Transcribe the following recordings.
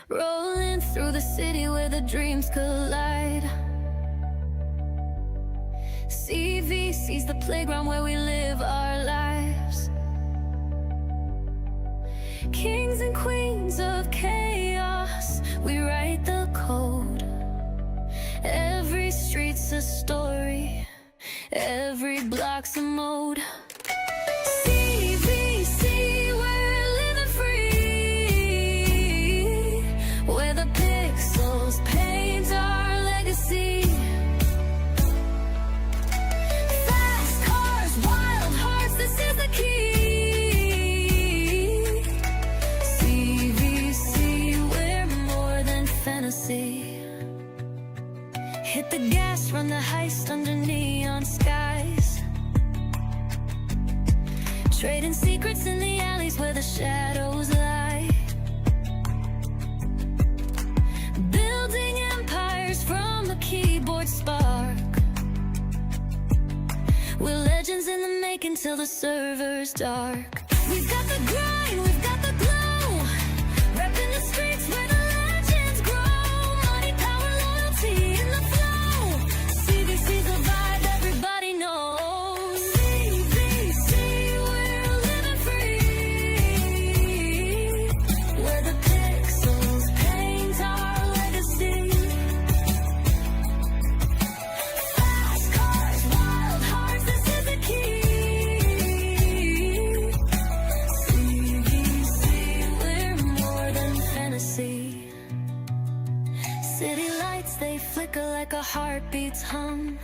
rolling through the city where the dreams collide. CVC's the playground where we live our lives. Kings and queens of chaos, we write the code. Every street's a story, every block's a mode. CVC, we're living free, where the pixels paint our legacy. Fast cars, wild hearts, this is the key. CVC, we're more than fantasy. Hit the gas, run the heist under neon skies. Trading secrets in the alleys where the shadows lie. Building empires from a keyboard spark. We're legends in the making till the server's dark. We've got the grind, we've got the glow. Repping the streets where the legends grow. Money, power, loyalty in the flow. CVC's a vibe everybody knows. CVC, we're living free, where the pixels paint our legacy. Fast cars, wild hearts, this is the key. CVC, we're more than fantasy. City lights, they flicker like a heartbeat's hum.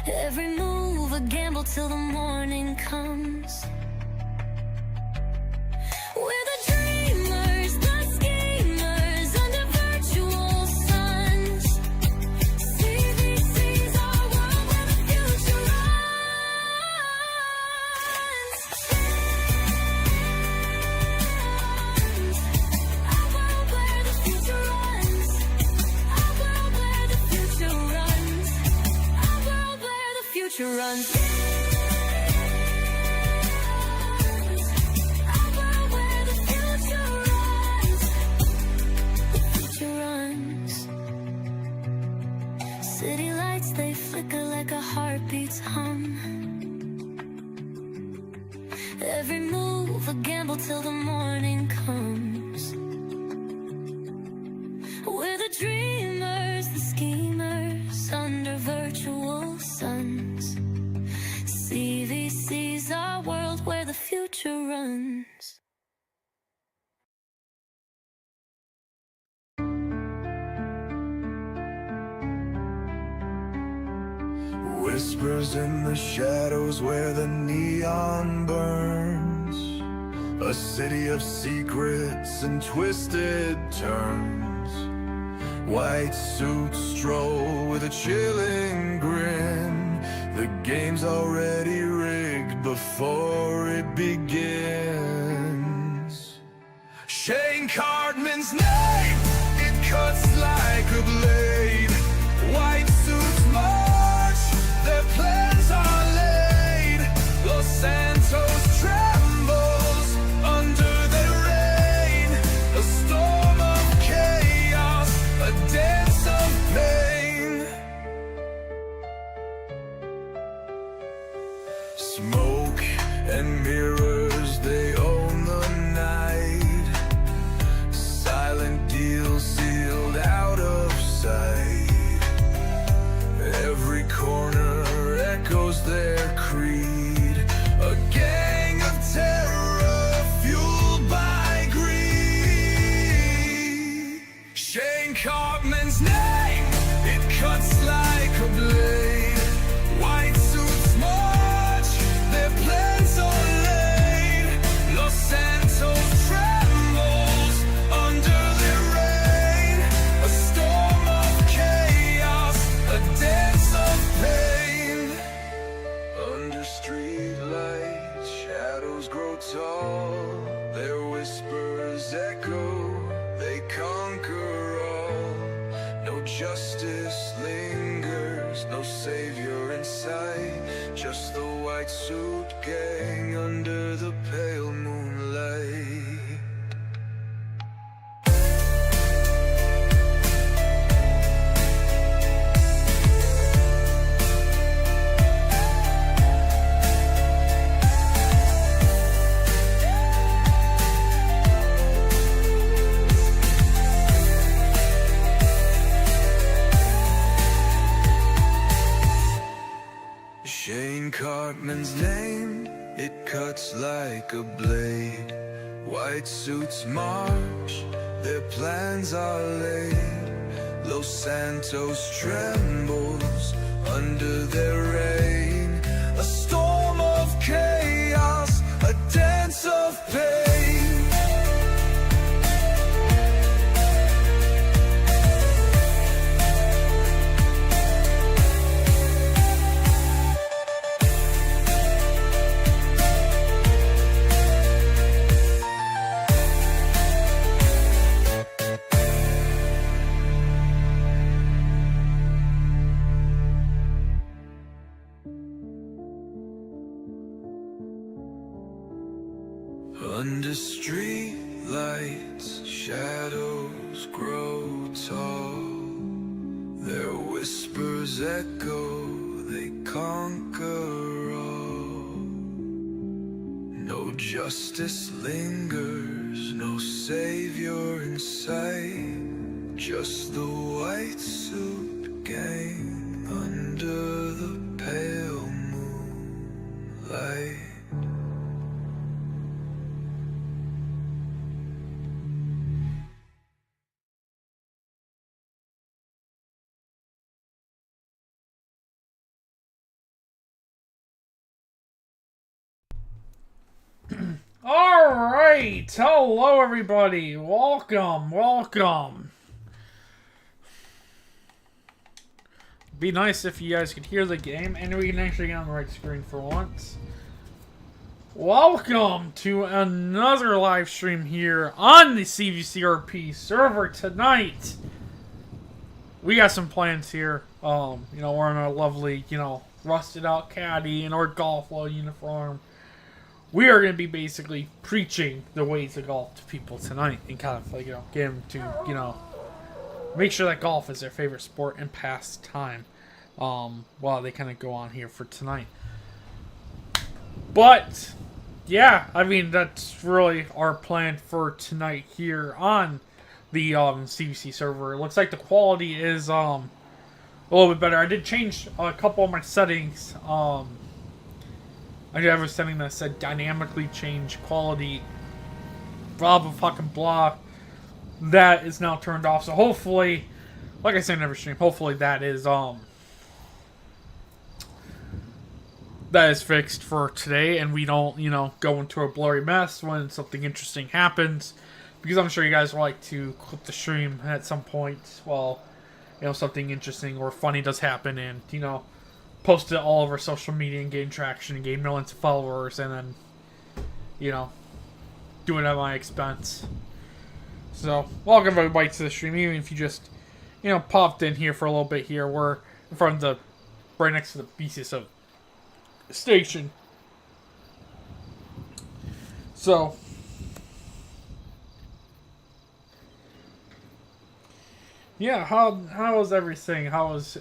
Every move a gamble till the morning comes. We're the dreamers, the schemers under virtual suns. CVC's our world where the future runs. Our world where the future runs. Our world where the future runs. Our world where the future runs. Our world where the future runs. The future runs. City lights, they flicker like a heartbeat's hum. Every move a gamble till the morning comes. We're the dreamers, the schemers under virtual suns. CVC's our world where the future runs. Whispers in the shadows where the neon burns. A city of secrets and twisted turns. White suits stroll with a chilling grin. The game's already rigged before it begins. Shane Cartman's name, it cuts like a blade. White suits march, their plans are laid. Los Santos trembles under their reign. A storm of chaos, a dance of pain. Smoke and mirrors, they own the night. Silent deals sealed out of sight. Every corner echoes their creed. A gang of terror fueled by greed. Shane Cartman's name, it cuts like a blade. White suits march, their plans are laid. Los Santos trembles under their reign. A storm of chaos, a dance of pain. Under street lights, shadows grow tall. Their whispers echo, they conquer all. No justice lingers, no savior in sight. Just the white suit gang under the pale moonlight. Cartman's name, it cuts like a blade. White suits march, their plans are laid. Los Santos trembles under their reign. A storm of chaos, a dance of pain. Under street lights, shadows grow tall. Their whispers echo, they conquer all. No justice lingers, no savior in sight. Just the white suit gang under the pale moonlight. Alright, hello everybody, welcome. Be nice if you guys could hear the game and we can actually get on the right screen for once. Welcome to another live stream here on the CVCRP server tonight. We got some plans here. We're in our lovely, rusted out Caddy in our golf ball uniform. We are going to be basically preaching the ways of golf to people tonight and kind of, get them to, make sure that golf is their favorite sport and pastime while they kind of go on here for tonight. But, yeah, that's really our plan for tonight here on the CVC server. It looks like the quality is a little bit better. I did change a couple of my settings. I did have a setting that said dynamically change quality. Blah, blah, fucking blah. That is now turned off. So hopefully, like I said in every stream, hopefully that is fixed for today, and we don't, go into a blurry mess when something interesting happens. Because I'm sure you guys will like to clip the stream at some point while, something interesting or funny does happen, and, post it all over social media and gain traction and gain millions of followers, and then, do it at my expense. So, welcome everybody to the stream, even if you just, popped in here for a little bit here. We're in front of right next to the BCSO station. So, yeah, how was everything? How was,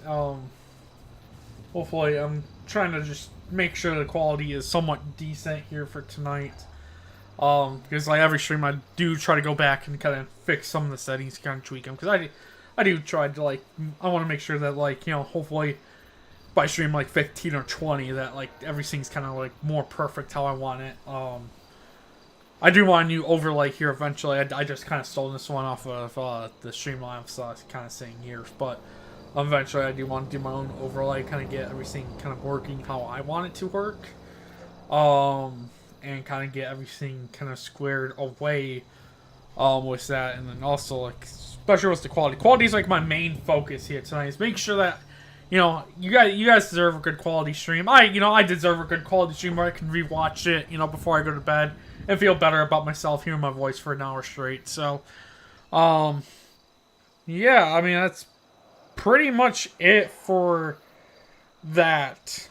hopefully, I'm trying to just make sure the quality is somewhat decent here for tonight. Because like every stream, I do try to go back and kind of fix some of the settings, kind of tweak them. Because I do try to, I want to make sure that, hopefully by stream 15 or 20, that everything's kind of more perfect how I want it. I do want a new overlay here eventually. I just kind of stole this one off of the Streamlabs, so I was kind of saying here, but eventually I do want to do my own overlay, kind of get everything kind of working how I want it to work, and kind of get everything kind of squared away with that. And then also, especially with the quality. Quality is my main focus here tonight, is make sure that you guys deserve a good quality stream. I deserve a good quality stream where I can rewatch it, before I go to bed and feel better about myself, hearing my voice for an hour straight. So, yeah, that's pretty much it for that.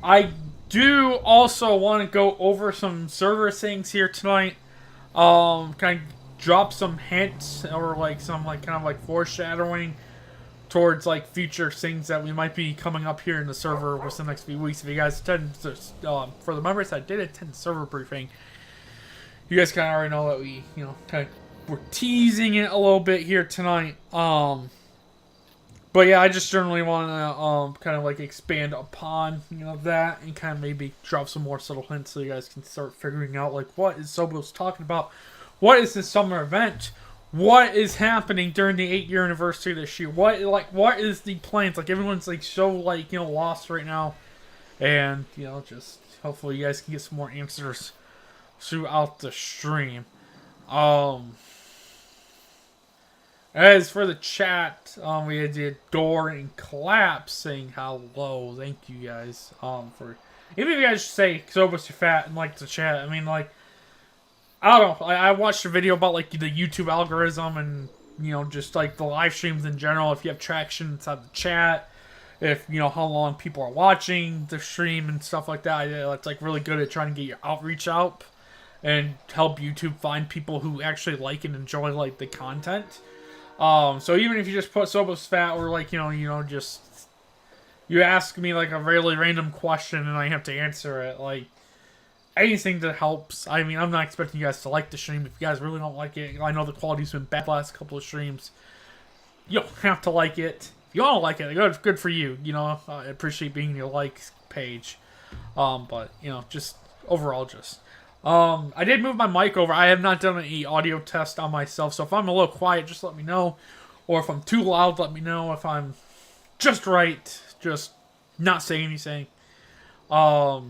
I do also want to go over some server things here tonight. Kind of drop some hints or some kind of foreshadowing towards future things that we might be coming up here in the server within the next few weeks. If you guys attend, for the members that did attend the server briefing, you guys kind of already know that we, we're teasing it a little bit here tonight. But yeah, I just generally want to kind of like expand upon that, and kind of maybe drop some more subtle hints so you guys can start figuring out like what is Sobos talking about, what is this summer event, what is happening during the 8-year anniversary this year, what is the plans? Like everyone's like so like lost right now, and just hopefully you guys can get some more answers throughout the stream. As for the chat, we had the Door and Collapse saying hello. Thank you guys. For even if you guys say Sobos you're fat and like the chat. I mean, like, I don't know. I watched a video about like the YouTube algorithm and just like the live streams in general. If you have traction inside the chat, if how long people are watching the stream and stuff like that, it's like really good at trying to get your outreach out and help YouTube find people who actually like and enjoy like the content. So even if you just put Sobos fat, or like, just, you ask me like a really random question and I have to answer it, like, anything that helps. I mean, I'm not expecting you guys to like the stream. If you guys really don't like it, I know the quality's been bad the last couple of streams. You don't have to like it. If you don't like it, good for you. I appreciate being your likes page. But, just, overall, just... I did move my mic over. I have not done any audio test on myself, so if I'm a little quiet, just let me know. Or if I'm too loud, let me know. If I'm just right, just not saying anything. I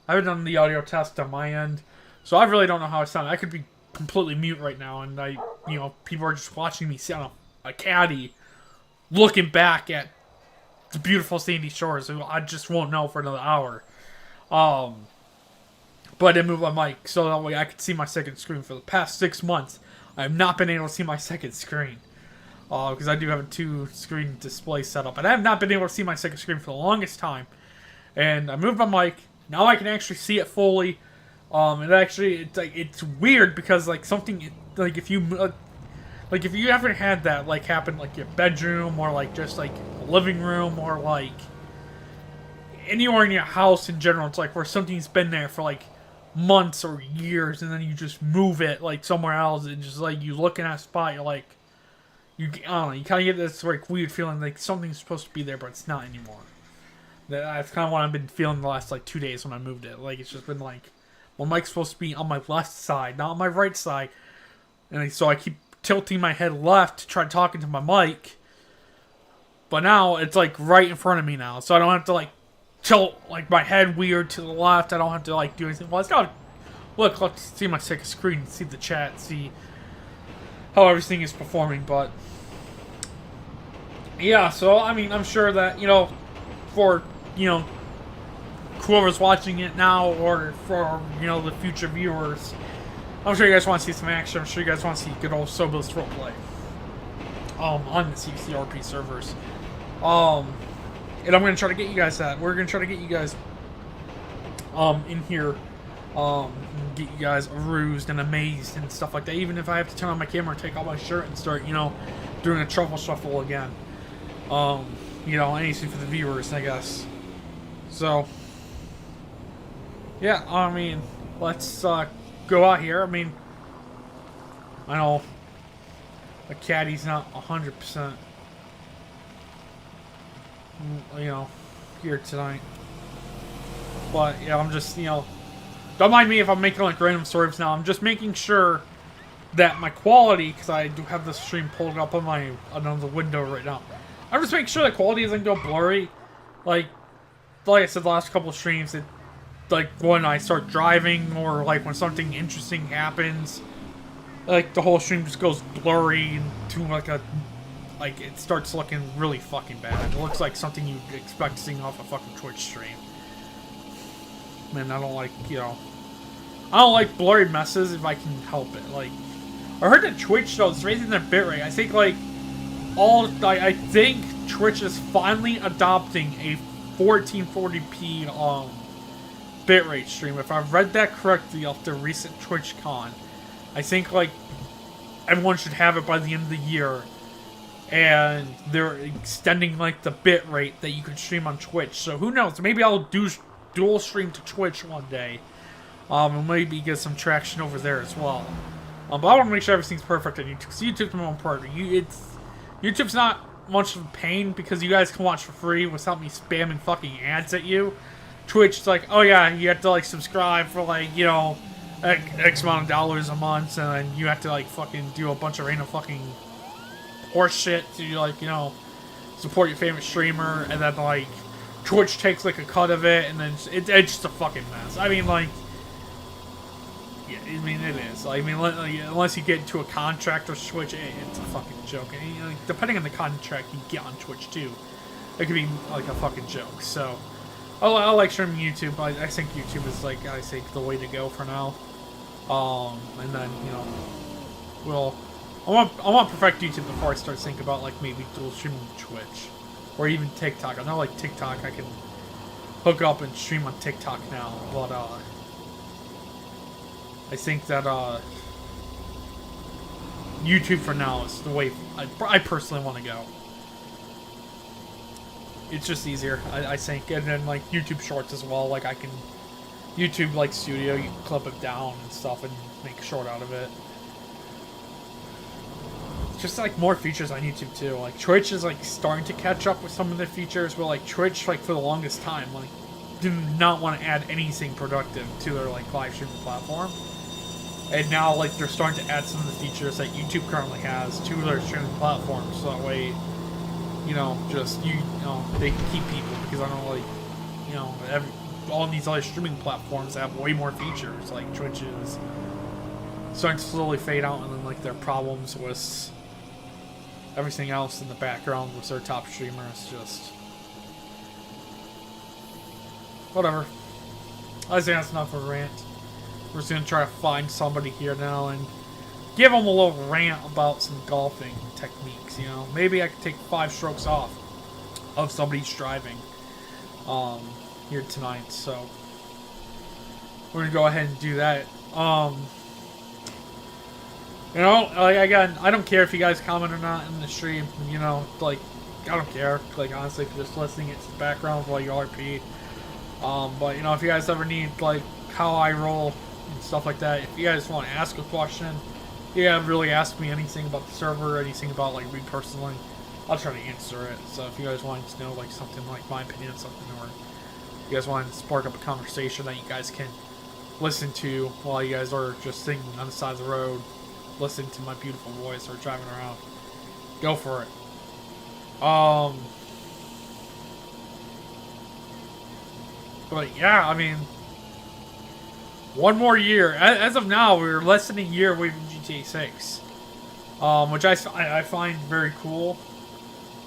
haven't done the audio test on my end, so I really don't know how I sound. I could be completely mute right now, and people are just watching me sit on a caddy, looking back at the beautiful sandy shores, so I just won't know for another hour. But I did move my mic so that way I could see my second screen. For the past 6 months, I have not been able to see my second screen. Because I do have a 2-screen display set up. And I have not been able to see my second screen for the longest time. And I moved my mic. Now I can actually see it fully. It's weird because like something, like if you ever had that like happen like your bedroom, or like just like a living room, or like anywhere in your house in general, it's like where something's been there for like months or years, and then you just move it like somewhere else, and just like you look in that spot, you're like, I don't know, you kind of get this like weird feeling like something's supposed to be there, but it's not anymore. That's kind of what I've been feeling the last like 2 days when I moved it. Like it's just been like, my mic's supposed to be on my left side, not on my right side, and so I keep tilting my head left to try talking to my mic, but now it's like right in front of me now, so I don't have to like tilt like my head weird to the left. I don't have to like do anything. Well, it's got let's see my second screen, see the chat, see how everything is performing. But yeah, so I mean, I'm sure that for whoever's watching it now, or for the future viewers, I'm sure you guys want to see some action. I'm sure you guys want to see good old Sobos roleplay on the CVCRP servers. And I'm going to try to get you guys that. We're going to try to get you guys in here, get you guys aroused and amazed and stuff like that. Even if I have to turn on my camera and take off my shirt and start, doing a truffle shuffle again. Anything for the viewers, I guess. So, yeah, I mean, let's go out here. I mean, I know the caddy's not 100%. Here tonight. But yeah, I'm just, don't mind me if I'm making like random swerves now. I'm just making sure that my quality, because I do have the stream pulled up on the window right now. I'm just making sure the quality doesn't go blurry. Like I said, the last couple of streams, it like when I start driving, or like when something interesting happens, like the whole stream just goes blurry into like it starts looking really fucking bad. It looks like something you'd expect seeing off a fucking Twitch stream. Man, I don't like blurry messes if I can help it. Like, I heard that Twitch though is raising their bitrate. I think like I think Twitch is finally adopting a 1440p bitrate stream. If I've read that correctly off the recent TwitchCon, I think like everyone should have it by the end of the year. And they're extending like the bit rate that you can stream on Twitch. So who knows? Maybe I'll do dual stream to Twitch one day. And maybe get some traction over there as well. But I want to make sure everything's perfect on YouTube. So YouTube's more important. YouTube's not much of a pain because you guys can watch for free without me spamming fucking ads at you. Twitch is like, oh yeah, you have to like subscribe for like, you know, X amount of dollars a month, and then you have to like fucking do a bunch of random fucking horse shit to like, you know, support your favorite streamer, and then like Twitch takes like a cut of it, and then it's just a fucking mess. I mean, like, yeah, I mean it is. I mean, unless you get into a contract with Twitch, it's a fucking joke. And, you know, depending on the contract you get on Twitch too, it could be like a fucking joke. So, I like streaming YouTube. I think YouTube is like I say the way to go for now. And then you know, I want to perfect YouTube before I start thinking about like maybe dual streaming Twitch, or even TikTok. I know like TikTok I can hook up and stream on TikTok now, but I think that YouTube for now is the way I personally want to go. It's just easier, I think, and then like YouTube Shorts as well. Like I can YouTube like Studio, you can clip it down and stuff and make a short out of it. It's just like more features on YouTube too. Like Twitch is like starting to catch up with some of the features, but like Twitch, like for the longest time, like did not want to add anything productive to their like live streaming platform. And now, like, they're starting to add some of the features that YouTube currently has to their streaming platforms, so that way, you know, just, you know, they can keep people, because I know, like, you know, all these other streaming platforms have way more features, like, Twitch is starting to slowly fade out, and then, like, their problems with everything else in the background with their top streamers, just, whatever. I think that's enough of a rant. We're just going to try to find somebody here now and give them a little rant about some golfing techniques, you know. Maybe I could take 5 strokes off of somebody's driving here tonight, so we're going to go ahead and do that. You know, like, again, I don't care if you guys comment or not in the stream, you know, like, I don't care, like, honestly, just listening it to the background while you RP. But, you know, if you guys ever need, like, how I roll and stuff like that, if you guys want to ask a question, you have really asked me anything about the server, anything about like me personally, I'll try to answer it. So if you guys want to know like something like my opinion on something, or you guys want to spark up a conversation that you guys can listen to while you guys are just sitting on the side of the road, listening to my beautiful voice or driving around, go for it. But yeah, I mean, one more year. As of now, we're less than a year away from GTA 6. Which I find very cool.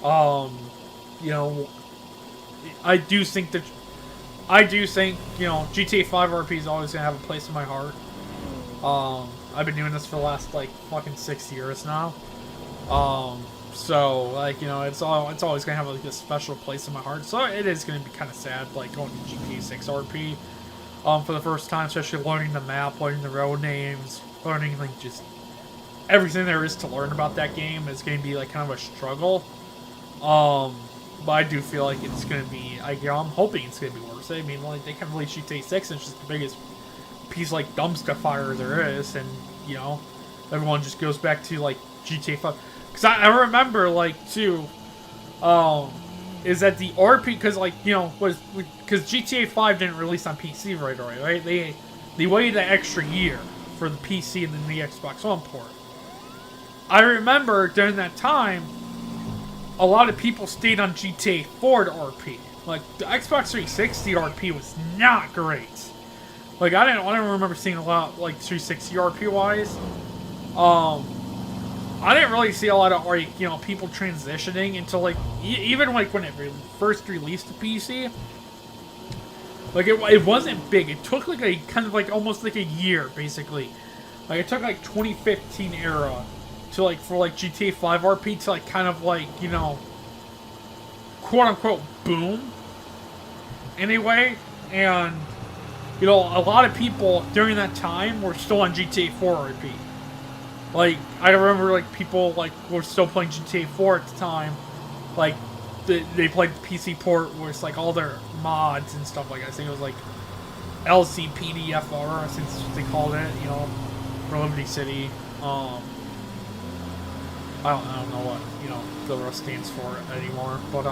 You know, I do think, you know, GTA 5 RP is always going to have a place in my heart. I've been doing this for the last, like, fucking 6 years now. So, like, you know, it's always going to have, like, a special place in my heart. So it is going to be kind of sad, like, going to GTA 6 RP. For the first time, especially learning the map, learning the road names, learning, like, just everything there is to learn about that game is going to be, like, kind of a struggle. But I do feel like it's going to be, you know, I'm hoping it's going to be worth it. I mean, like, they can release GTA 6, and it's just the biggest piece, like, dumpster fire there is, and, you know, everyone just goes back to, like, GTA 5. Because I remember, like, too, is that the RP, because, like, you know, because GTA 5 didn't release on PC right away, right? They waited an extra year for the PC and then the Xbox One port. I remember during that time, a lot of people stayed on GTA 4 to RP. Like, the Xbox 360 RP was not great. Like, I don't remember seeing a lot, like, 360 RP-wise. I didn't really see a lot of, like, you know, people transitioning into, like, even, like, when it first released to PC. Like, it wasn't big. It took, like, a kind of, like, almost, like, a year, basically. Like, it took, like, 2015 era to, like, for, like, GTA 5 RP to, like, kind of, like, you know, quote-unquote boom. Anyway, and, you know, a lot of people during that time were still on GTA 4 RP. Like, I remember, like, people, like, were still playing GTA 4 at the time. Like, they played the PC port where it's, like, all their mods and stuff like that. I think it was, like, LCPDFR, I think they called it, you know, for Liberty City. I don't know what, you know, the rest stands for anymore, but,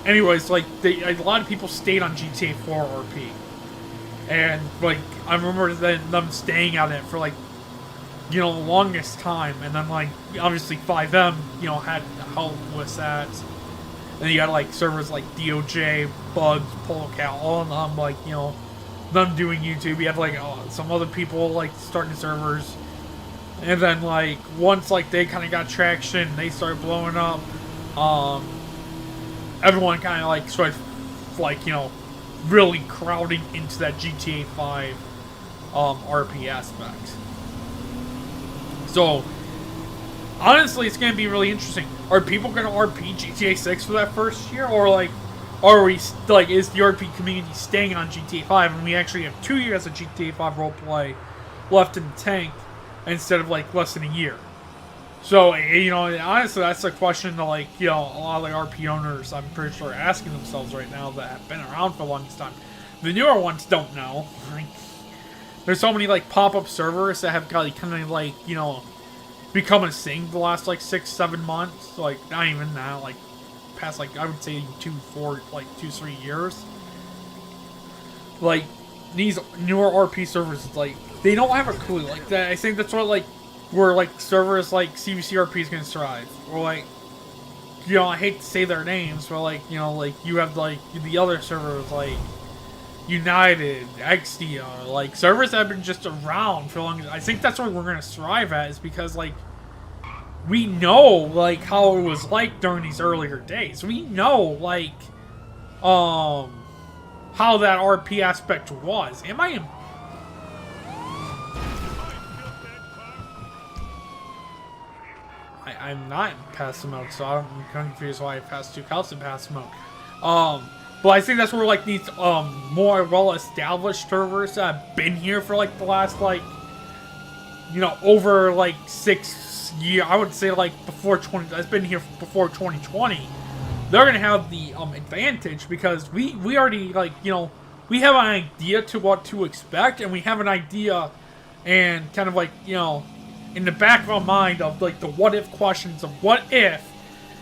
anyways, like, a lot of people stayed on GTA 4 RP. And, like, I remember them staying on it for, like, you know, the longest time. And then, like, obviously 5M, you know, had help with that. And you got, like, servers like DOJ, Bugs, PoloCal, all of them, like, you know, them doing YouTube. You had, like, some other people, like, starting servers. And then, like, once, like, they kind of got traction, they started blowing up. Everyone kind of, like, started, like, you know, really crowding into that GTA 5 RP aspect. So, honestly, it's going to be really interesting. Are people going to RP GTA 6 for that first year? Or, like, are we, like, is the RP community staying on GTA 5 and we actually have 2 years of GTA 5 roleplay left in the tank instead of, like, less than a year? So, you know, honestly, that's a question that, like, you know, a lot of the RP owners, I'm pretty sure, are asking themselves right now that have been around for the longest time. The newer ones don't know. Like, there's so many, like, pop-up servers that have got, like, kind of, like, you know, become a thing the last, like, 6-7 months. Like, not even that, like, past, like, I would say 2-3 years. Like, these newer RP servers, like, they don't have a clue. Like, that, I think that's what, like, where, like, servers like CVCRP is going to strive. Or, like, you know, I hate to say their names, but, like, you know, like, you have, like, the other servers, like, United, XDR, like, servers that have been just around for long. I think that's what we're going to strive at, is because, like, we know, like, how it was like during these earlier days. We know, like, how that RP aspect was. I'm not past smoke, so I'm confused why I passed 2 counts and past smoke. But I think that's where, like, these more well-established servers that have been here for, like, the last, like, you know, over, like, 6 years. I would say, like, before that's been here before 2020. They're gonna have the advantage because we already, like, you know, we have an idea to what to expect, and we have an idea and kind of, like, you know, in the back of our mind of, like, the what-if questions of what if,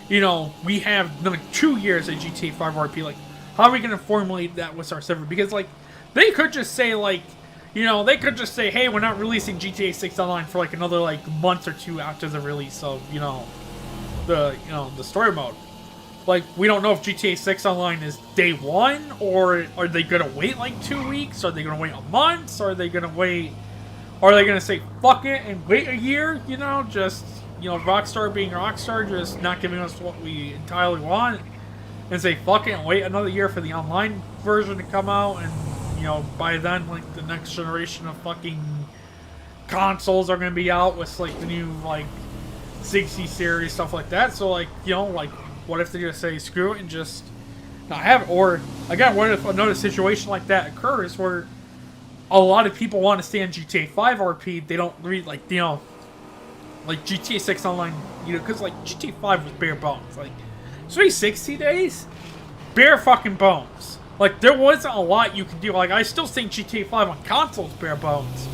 you know, we have, like, 2 years of GTA 5 RP, like, how are we going to formulate that with our server? Because, like, they could just say, like, you know, they could just say, hey, we're not releasing GTA 6 Online for, like, another, like, month or 2 after the release of, you know, the story mode. Like, we don't know if GTA 6 Online is day 1, or are they going to wait, like, 2 weeks? Are they going to wait a month? Or are they going to wait... Are they going to say, fuck it, and wait a year, you know? Just, you know, Rockstar being Rockstar, just not giving us what we entirely want. And say, fuck it, and wait another year for the online version to come out. And, you know, by then, like, the next generation of fucking consoles are going to be out with, like, the new, like, 60 series, stuff like that. So, like, you know, like, what if they just say, screw it, and just not have it? Or, again, what if another situation like that occurs where a lot of people want to stay on GTA 5 RP, they don't read, like, you know, like, GTA 6 Online, you know, because, like, GTA 5 was bare bones. Like, 360 days? Bare fucking bones. Like, there wasn't a lot you could do. Like, I still think GTA 5 on consoles bare bones.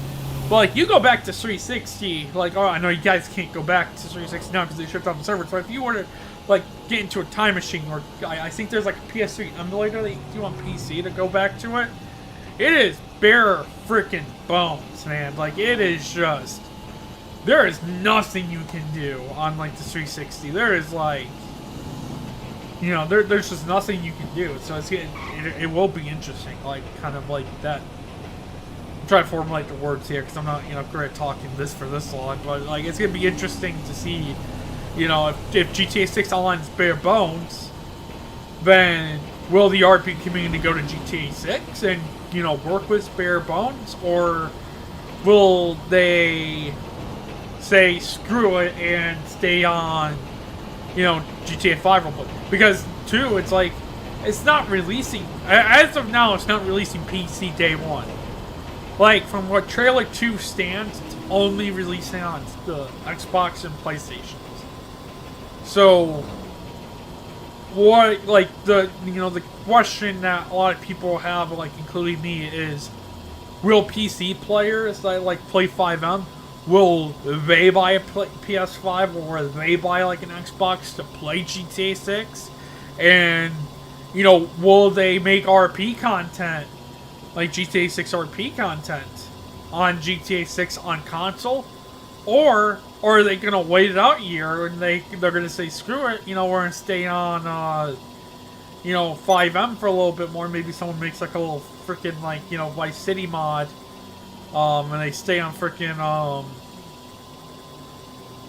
But, like, you go back to 360, like, oh, I know you guys can't go back to 360 now because they shipped out the servers, but if you were to, like, get into a time machine, or I think there's, like, a PS3 emulator that you can do on PC to go back to it, it is bare freaking bones, man. Like, it is just... There is nothing you can do on, like, the 360. There is, like... You know, there's just nothing you can do. So it will be interesting. Like, kind of like that... I'm trying to formulate the words here, because I'm not, you know, great at talking this for this long. But, like, it's going to be interesting to see, you know, if GTA 6 Online is bare bones, then will the RP community go to GTA 6 and, you know, work with bare bones, or will they say screw it and stay on, you know, GTA 5 roleplay? Because, too, it's like, it's not releasing, as of now, it's not releasing PC day 1. Like, from what Trailer 2 stands, it's only releasing on the Xbox and PlayStations. So, what, like, the, you know, the question that a lot of people have, like, including me, is, will PC players that, like, play 5M will they buy a PS5 or will they buy like an Xbox to play GTA 6? And, you know, will they make RP content, like GTA 6 RP content, on GTA 6 on console? Or are they going to wait it out a year and they're going to say, screw it, you know, we're going to stay on, you know, 5M for a little bit more. Maybe someone makes like a little freaking, like, you know, Vice City mod. And they stay on freaking,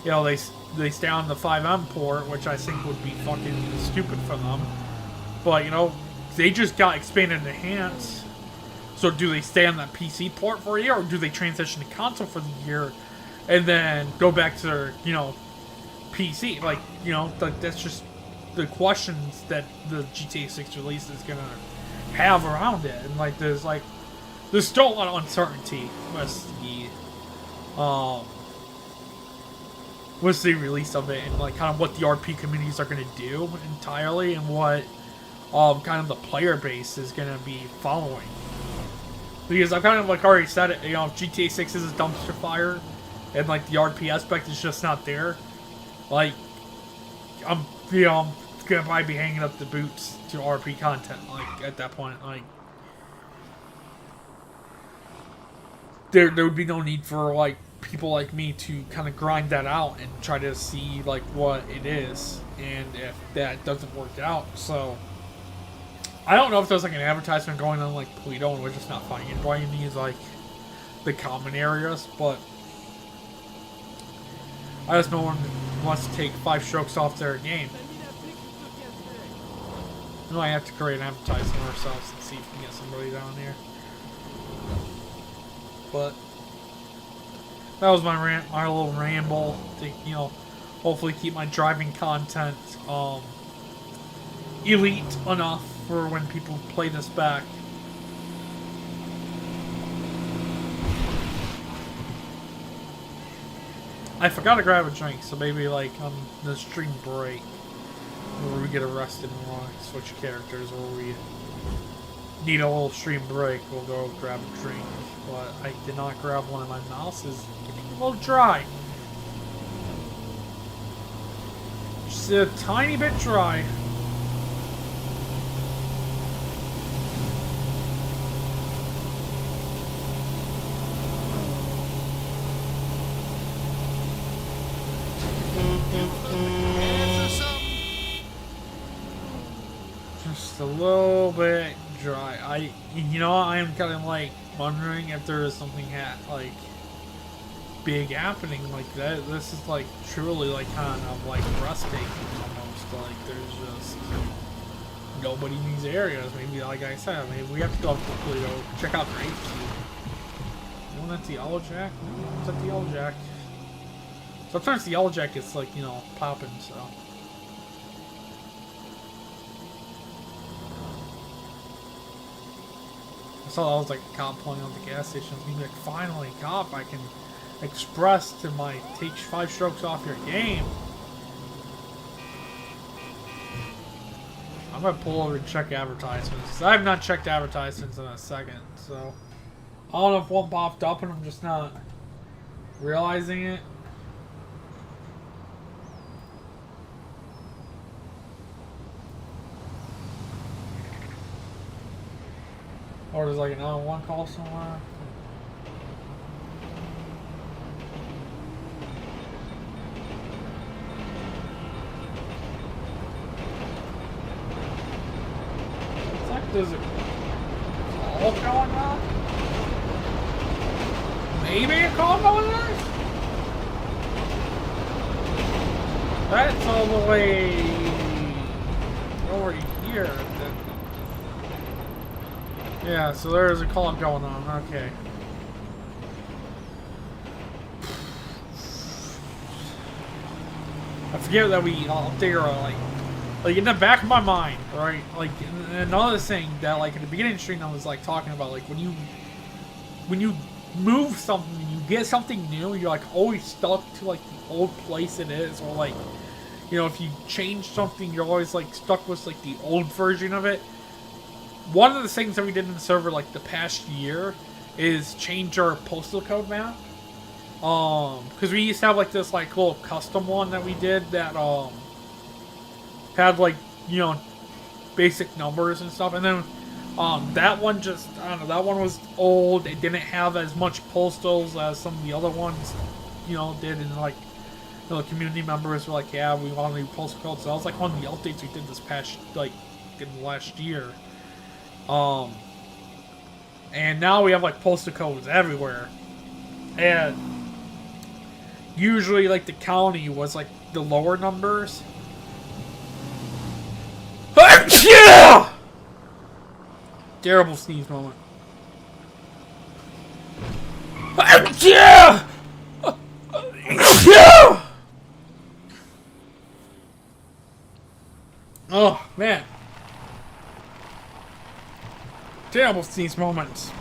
you know, they stay on the 5M port, which I think would be fucking stupid for them. But, you know, they just got expanded and enhanced. So do they stay on that PC port for a year, or do they transition to console for the year and then go back to their, you know, PC? Like, you know, that's just the questions that the GTA 6 release is gonna have around it. And like there's still a lot of uncertainty with the release of it, and like kind of what the RP communities are gonna do entirely, and what kind of the player base is gonna be following. Because I've kind of like already said it, you know, if GTA 6 is a dumpster fire and like the RP aspect is just not there, like I'm gonna probably be hanging up the boots to RP content. Like at that point, like there would be no need for like people like me to kind of grind that out and try to see like what it is, and if that doesn't work out. So I don't know if there's like an advertisement going on like Polito and we're just not finding anybody in these like the common areas, but I just know one wants to take 5 strokes off their game. We might have to create an advertisement ourselves and see if we can get somebody down here. But that was my rant, my little ramble to, you know, hopefully keep my driving content elite enough for when people play this back. I forgot to grab a drink, so maybe like on the stream break where we get arrested and we'll switch characters, or we need a little stream break, we'll go grab a drink. But I did not grab one of my mouths. Is getting a little dry. Just a tiny bit dry. Just a little bit dry. You know, I am kind of like wondering if there is something like big happening like that. This is like truly like kind of like breathtaking almost. Like there's just nobody in these areas. Maybe like I said, maybe we have to go up quickly to check out their HQ. Isn't that the Yellow Jack? No, is that the Yellow Jack? Sometimes the Yellow Jack is like, you know, popping, so. I saw that was like a cop pulling out the gas station. I was being like, finally, cop, I can express to my take 5 strokes off your game. I'm gonna pull over and check advertisements. I have not checked advertisements in a second, so I don't know if one popped up and I'm just not realizing it. Or there's like an 911 call somewhere. It's like there's a call going on? Maybe a call going on? That's all the way over here. Yeah, so there's a call going on. Okay. I forget that we update our like in the back of my mind, right? Like another thing that like at the beginning of the stream I was like talking about, like when you move something, you get something new, you're like always stuck to like the old place it is, or like, you know, if you change something, you're always like stuck with like the old version of it. One of the things that we did in the server like the past year is change our postal code map. Because we used to have like this like little custom one that we did that had like, you know, basic numbers and stuff, and then that one just, I don't know, that one was old. It didn't have as much postals as some of the other ones, you know, did, and like, you know, the community members were like, yeah, we want a new postal code. So that was like one of the updates we did this past, like, in the last year. And now we have like postal codes everywhere, and usually like the county was like the lower numbers. Yeah! Terrible sneeze moment. Yeah! Yeah! Oh man. Terrible sneeze moments.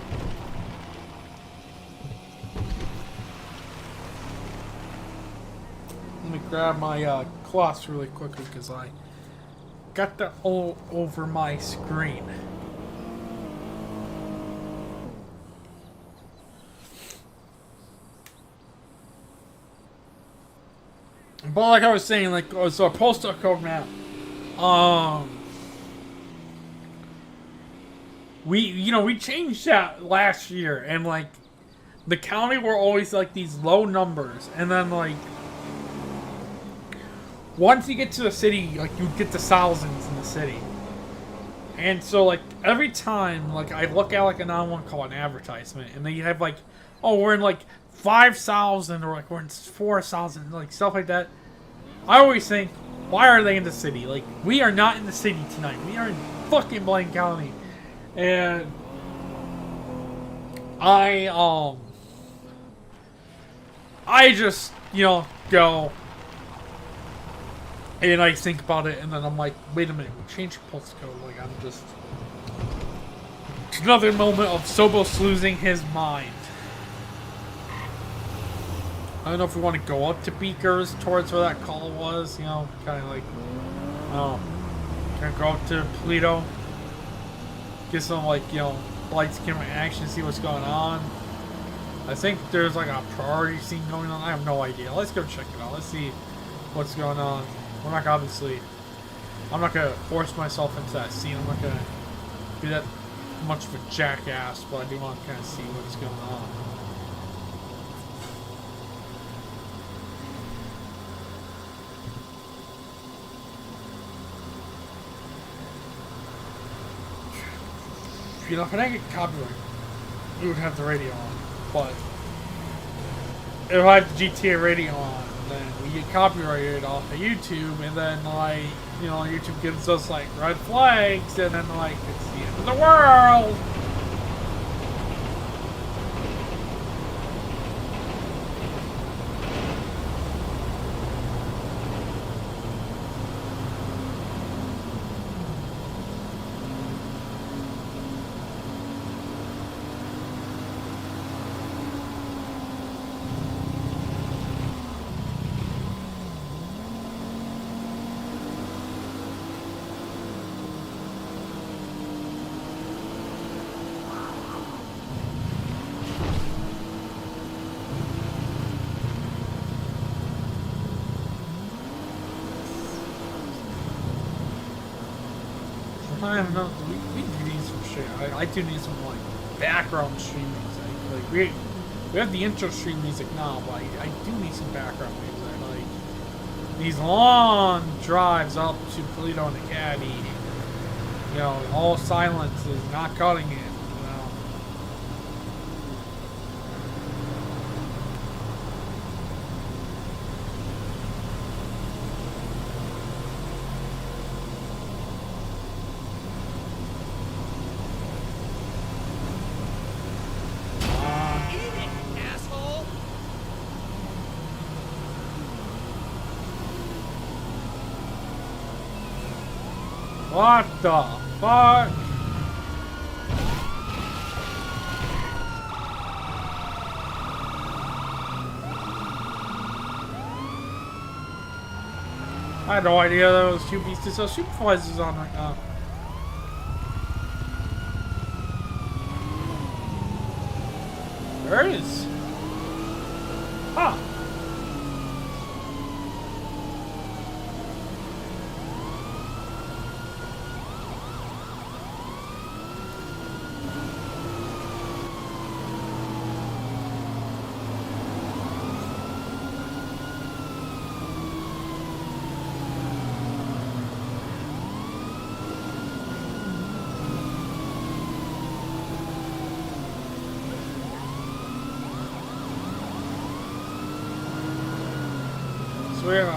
Let me grab my cloths really quickly because I got that all over my screen. But like I was saying, like, so a postal code map. We changed that last year, and like the county were always like these low numbers, and then like once you get to the city, like you get to thousands in the city. And so like every time like I look at like a 911 call, an advertisement, and then you have like, oh, we're in like 5,000 or like we're in 4,000, like stuff like that. I always think, why are they in the city? Like, we are not in the city tonight. We are in fucking Blaine County. And I just, you know, go and I think about it, and then I'm like, wait a minute, we changed the postal code. Like, I'm just, it's another moment of Sobos losing his mind. I don't know if we want to go up to Beakers towards where that call was, you know, kind of like, oh, kind of go up to Toledo, get some, like, you know, lights, camera, action, see what's going on. I think there's like a priority scene going on. I have no idea. Let's go check it out. Let's see what's going on. We're not gonna, obviously, I'm not gonna force myself into that scene. I'm not gonna be that much of a jackass, but I do want to kind of see what's going on. You know, if I didn't get copyright, we would have the radio on. But if I have the GTA radio on, then we get copyrighted off of YouTube, and then, like, you know, YouTube gives us, like, red flags, and then, like, it's the end of the world! I don't know. We do need some shit. I do need some like background stream music. Like we have the intro stream music now, but I do need some background music. Like these long drives up to Toledo and the Caddy. You know, all silence is not cutting it. What the fuck? I had no idea there was two beasts of supervisors on right now. There is. Huh. So we have a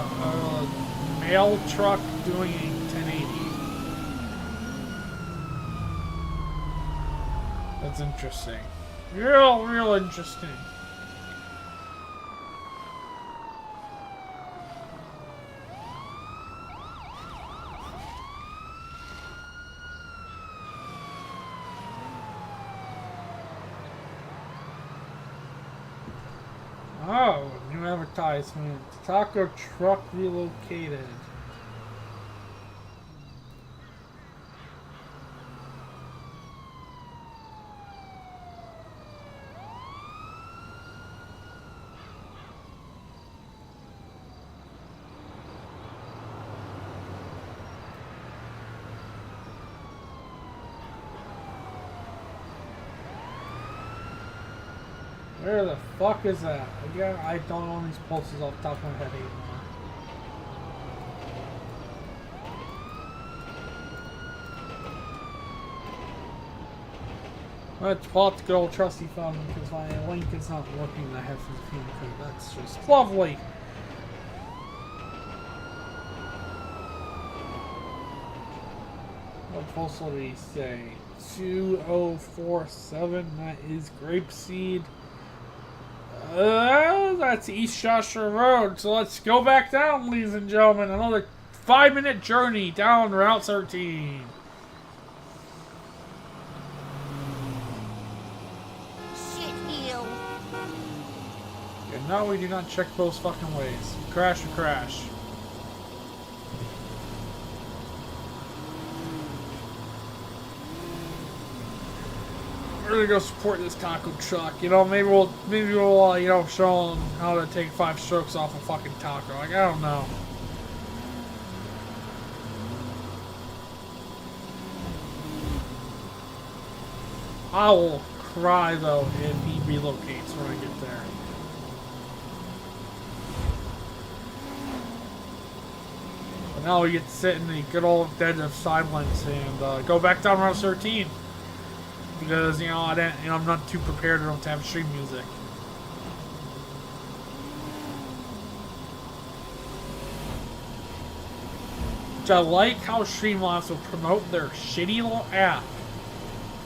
mail truck doing a 1080. That's interesting. Real interesting. Oh, new advertisement. Taco truck relocated. Where the fuck is that? Again, I don't know these pulses off the top of my head anymore. Let's pull out the good old trusty phone because my link is not working and I have some pin code. That's just lovely. What postal did he say? 2047. That is grapeseed. That's East Joshua Road. So let's go back down, ladies and gentlemen. Another 5-minute journey down Route 13. Shitheel. And no, we do not check those fucking ways. Crash or crash. We're gonna go support this taco truck. You know, maybe we'll you know, show them how to take 5 strokes off a fucking taco. Like, I don't know. I will cry though if he relocates when I get there. But now we get to sit in the good old dead of silence and go back down Route 13. Because, you know, I'm not too prepared to have stream music. Which I like how Streamlabs will promote their shitty little app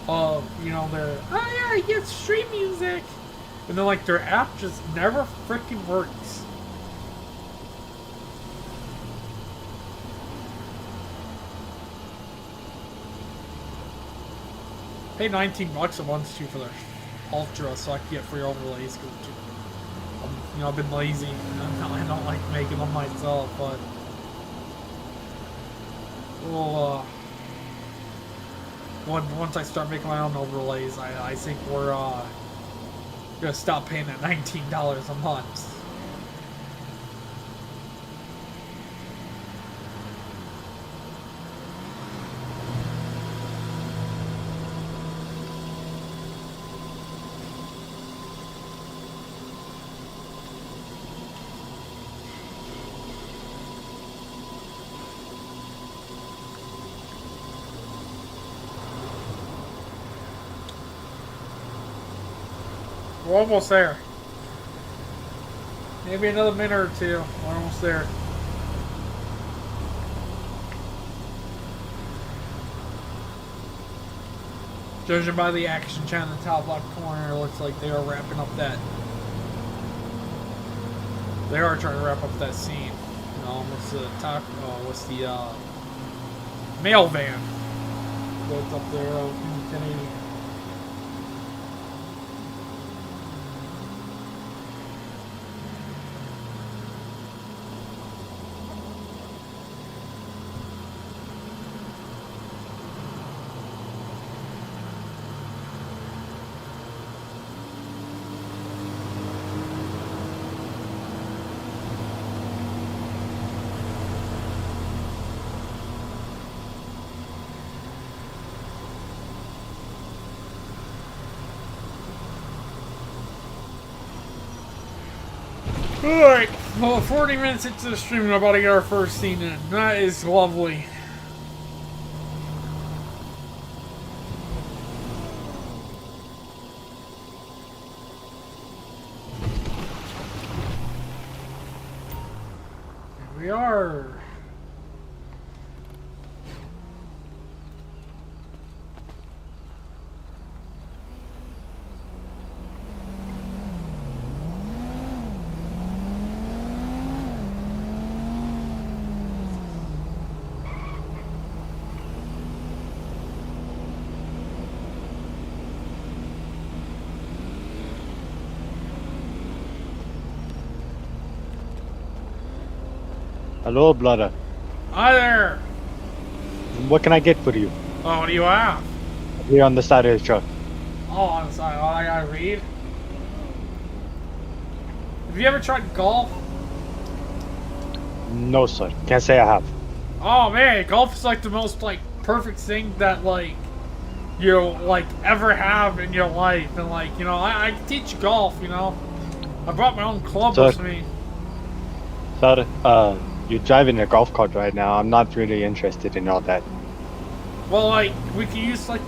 of, you know, their, oh yeah, you get stream music. And then, like, their app just never freaking works. Pay $19 a month too for their Ultra so I can get free overlays. You know, I've been lazy. I don't like making them myself, but we'll, once I start making my own overlays, I think we're gonna stop paying that $19 a month. We're almost there. Maybe another minute or two. We're almost there. Judging by the action chat in the top left corner, it looks like they are wrapping up that. They are trying to wrap up that scene. You know, what's the mail van that's up there in 1080. Alright, well, 40 minutes into the stream, we're about to get our first scene in. That is lovely. Here we are. Hello, brother. Hi there. What can I get for you? Oh, what do you have? Here on the side of the truck. Oh, I'm sorry. Oh, I gotta read. Have you ever tried golf? No, sir. Can't say I have. Oh man, golf is like the most like perfect thing that like you'll like ever have in your life, and like you know I can teach golf. You know, I brought my own club Sir. with me. Sir, you're driving a golf cart right now. I'm not really interested in all that. Well, like we can use like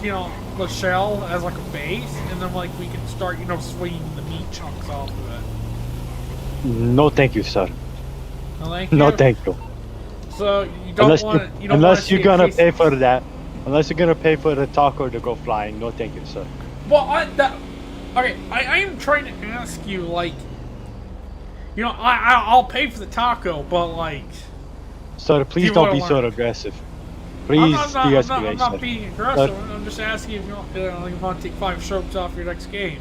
you know the shell as like a base, and then like we can start you know swinging the meat chunks off of it. No, thank you, sir. No, thank you. No, thank you. So you don't want to. You don't unless wanna you're gonna see a pay for that. Unless you're gonna pay for the taco to go flying. No, thank you, sir. Well, okay, I am trying to ask you, like, you know, I'll pay for the taco, but like, Sir, please you don't wanna be so learn. aggressive. I'm Please I'm de-escalate, not sir. being aggressive. I'm just asking if you want to take 5 strokes off your next game.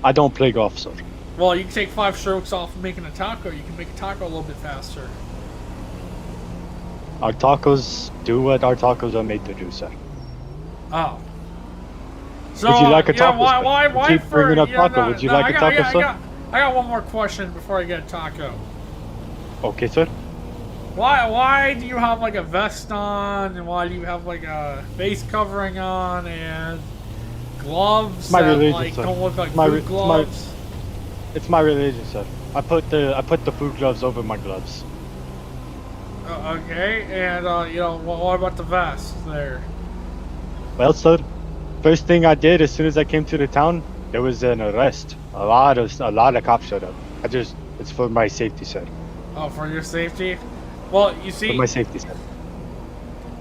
I don't play golf, sir. Well, you can take 5 strokes off of making a taco. You can make a taco a little bit faster. Our tacos do what our tacos are made to do, sir. Oh. So, Would you like a yeah, taco, why, sir? why, You why keep for, bringing up yeah, taco. no, Would you no, like a taco, sir? I got one more question before I get a taco. Okay, sir. Why do you have like a vest on, and why do you have like a face covering on, and gloves My that religion, like sir. don't look like My food gloves? It's my religion, sir. I put the food gloves over my gloves. Okay, and you know what about the vest there? Well, sir, first thing I did as soon as I came to the town, there was an arrest. A lot of cops showed up. It's for my safety, sir. Oh, for your safety. Well, you see, For my safety, sir.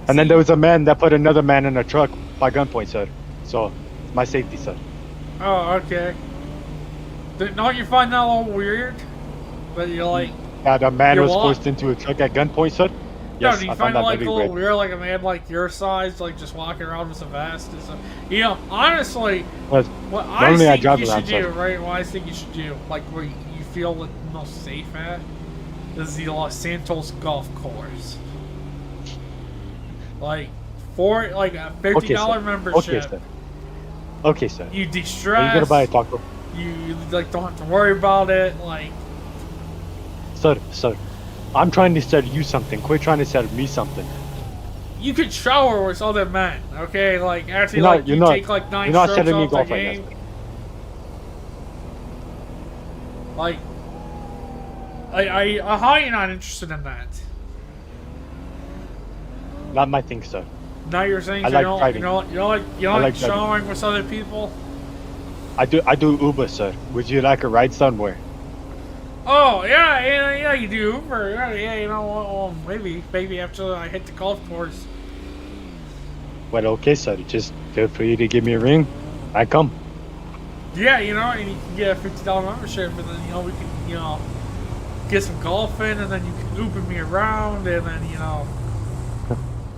And then there was a man that put another man in a truck by gunpoint, sir. So, my safety, sir. oh, okay. Don't you find that a little weird? That you're like, Yeah, the man You're was what? forced into a truck at gunpoint, sir. no, Yes, do you I find found it that like a very little weird. weird, like a man like your size, like just walking around with a vest and stuff? You know, honestly, But what I normally I think drive you around, should do, sir. right? What I think you should do, like where you feel the most safe at, is the Los Santos Golf Course. Like for like a $50 membership, Okay, sir. Okay, sir. you Are de-stress. you gonna buy a taco? You like don't have to worry about it. Like Sir, I'm trying to sell you something. Quit trying to sell me something. you could shower with other men, okay? Like actually, You're not- like you're you not- take like 9 You're not strokes selling me off the golf right game. now, sir. Like, how are you not interested in that? Not my thing, sir. Now you're saying I you like don't, driving. you don't I like like driving. showering with other people? I do Uber, sir. Would you like a ride somewhere? Oh yeah, you do Uber. Yeah, you know, well, maybe after I hit the golf course. Well, okay, sir. Just feel free to give me a ring. I come. Yeah, you know, and you can get a $50 membership, and then you know we can get some golf in, and then you can Uber me around, and then you know.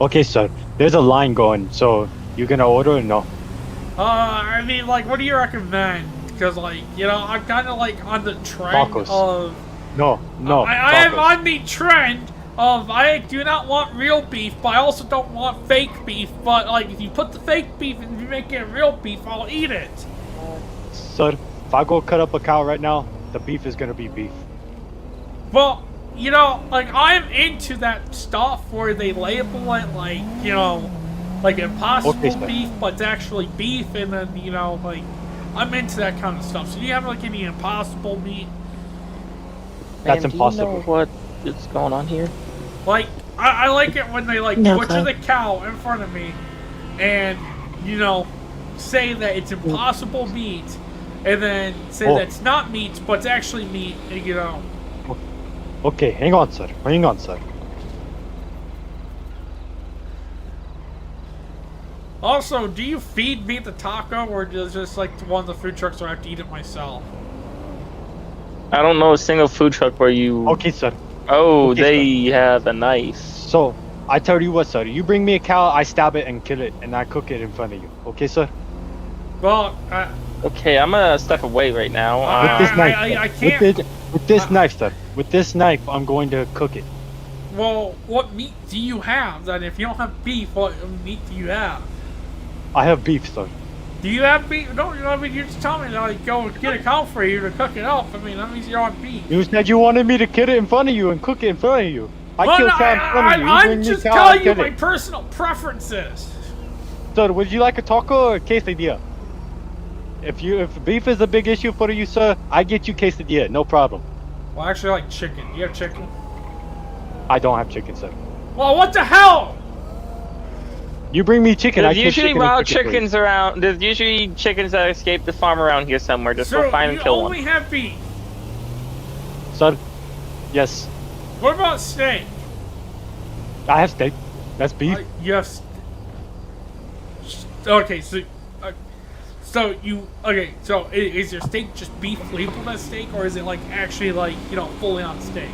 Okay, sir. There's a line going, so you gonna order or no? I mean, like, what do you recommend? Because, like, you know, I'm kind of like on the trend Tacos. of. No. I am tacos. on the trend of I do not want real beef, but I also don't want fake beef. But like, if you put the fake beef and you make it real beef, I'll eat it. Sir, if I go cut up a cow right now, the beef is gonna be beef. Well, you know, like I'm into that stuff where they label it like, you know, like impossible Okay, sir. beef, but it's actually beef, and then you know, like I'm into that kind of stuff. So do you have like any impossible meat? That's Ma'am, impossible. Do you know what is going on here? Like, I like it when they like No, butcher sir. the cow in front of me, and you know, say that it's impossible meat, and then say that it's not meat, but it's actually meat, and you know. Okay, hang on, sir. Hang on, sir. Also, do you feed me the taco, or does just like one of the food trucks, or I have to eat it myself? I don't know a single food truck where you. Okay, sir. Oh, Okay, they have a knife. So, I tell you what, sir. You bring me a cow, I stab it and kill it, and I cook it in front of you. Okay, sir? Well, Okay, I'm gonna step away right now. With this knife. I sir. can't. With this knife, sir. With this knife, I'm going to cook it. Well, what meat do you have? Then, if you don't have beef, what meat do you have? I have beef, sir. Do you have beef? No, I mean, you just tell me to like, go get a cow for you to cook it up. I mean, that means you don't have beef. You said you wanted me to kill it in front of you and cook it in front of you. I Well, kill no, cow in front of you. You I'm bring me just cow, I telling you kill my it. personal preferences. Sir, would you like a taco or a quesadilla? If beef is a big issue for you, sir, I get you quesadilla, no problem. Well, actually, I like chicken. You have chicken? I don't have chicken, sir. Well, what the hell? You bring me chicken, I There's kill usually chicken and wild cook it for you. chickens around. There's usually chickens that escape the farm around here somewhere. Just So go find you and kill only one. have beef. Sir, yes, What about steak? I have steak. That's beef. You have. Okay, so. Okay, so is your steak just beef labeled as steak, or is it like actually like, you know, fully on steak?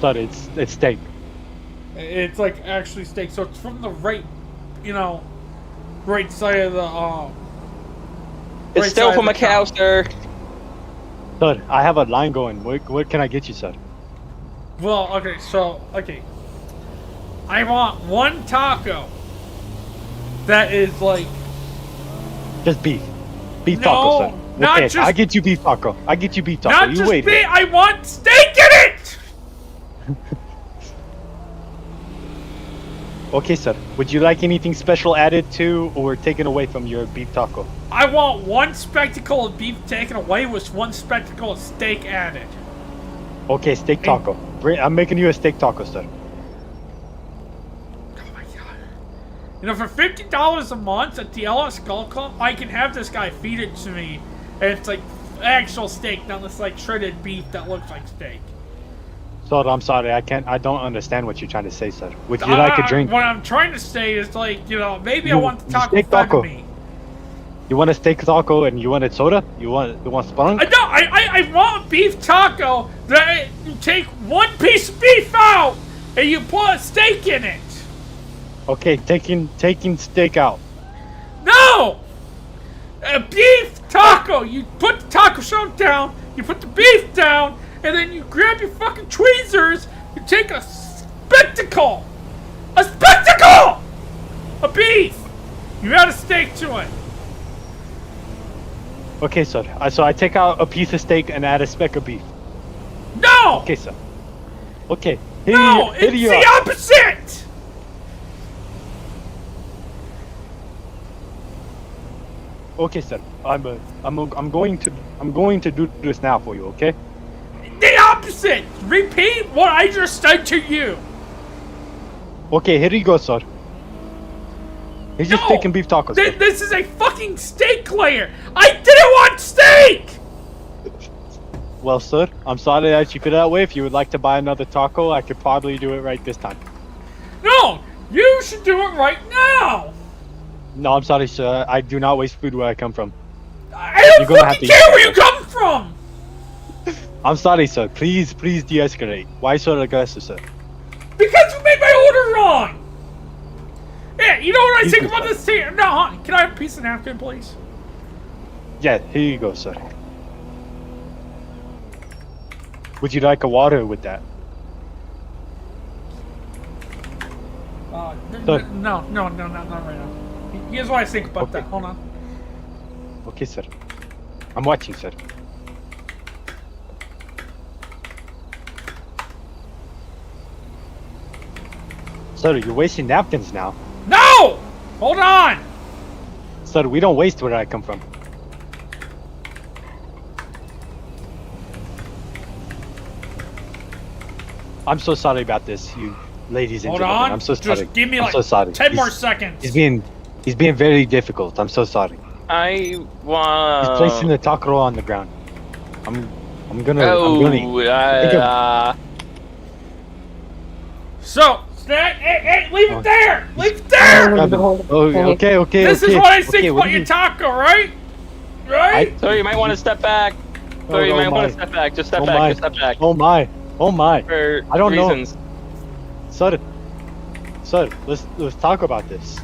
Sir, it's steak. It's like actually steak, so it's from the right, you know, right side of the It's right still side from of a the cow, sir. Sir, I have a line going. What can I get you, sir? Well, okay. I want one taco that is like Just beef. Beef No, taco, sir. not Okay, just- I get you beef taco. I get you beef taco. not You just wait. beef. I want steak in it. Okay, sir. Would you like anything special added to or taken away from your beef taco? I want one spectacle of beef taken away with one spectacle of steak added. Okay, steak taco. I'm making you a steak taco, sir. Oh my god. You know, for $50 a month at the LS Skull Club, I can have this guy feed it to me, and it's like actual steak, not this like shredded beef that looks like steak. Sir, I'm sorry. I don't understand what you're trying to say, sir. Would you like a drink? What I'm trying to say is like, you know, maybe I You- want the taco steak fed to taco. me. You want a steak taco and you want a soda? You want spunk? I want a beef taco that you take one piece of beef out and you put a steak in it. Okay, taking steak out. No! A beef taco! You put the taco shell down, you put the beef down, and then you grab your fucking tweezers, you take a spectacle! A spectacle! A beef! You add a steak to it. Okay, sir. So I take out a piece of steak and add a speck of beef. No! Okay, sir. Okay. Here No! here It's you the are. opposite! Okay, sir. I'm going to do this now for you. Okay. The opposite! Repeat what I just said to you! Okay. Here you go, sir. He's just No! taking beef tacos. sir. This is a fucking steak layer! I didn't want steak! Well, sir, I'm sorry that you feel that way. If you would like to buy another taco, I could probably do it right this time. No! You should do it right now! No, I'm sorry, sir. I do not waste food where I come from. I don't You're gonna have fucking to care eat where you come from! I'm sorry, sir. Please de-escalate. Why so aggressive, sir? Because you made my order wrong! Yeah, you know what I Excuse think me, about sir. this here? No, hon, can I have a piece of napkin, please? Yeah, here you go, sir. Would you like a water with that? Sir. No, not right now. Here's what I think about Okay. that. Hold on. Okay, sir. I'm watching, sir. Sir, you're wasting napkins now. No! Hold on! Sir, we don't waste where I come from. I'm so sorry about this, you ladies and Hold gentlemen. on. I'm so sorry. Just give me I'm like so sorry. 10 more seconds. He's being very difficult. I'm so sorry. I He's placing the taco on the ground. I'm gonna. Oh, So, hey, leave it there! Leave it there! Grab it. Oh, okay. This is okay. what I think Okay, about do your you- taco, right? Right? so you might want to step back. So you might want to step back. Just step back. Just step back. Oh my. For I don't know. reasons. Sir, let's talk about this.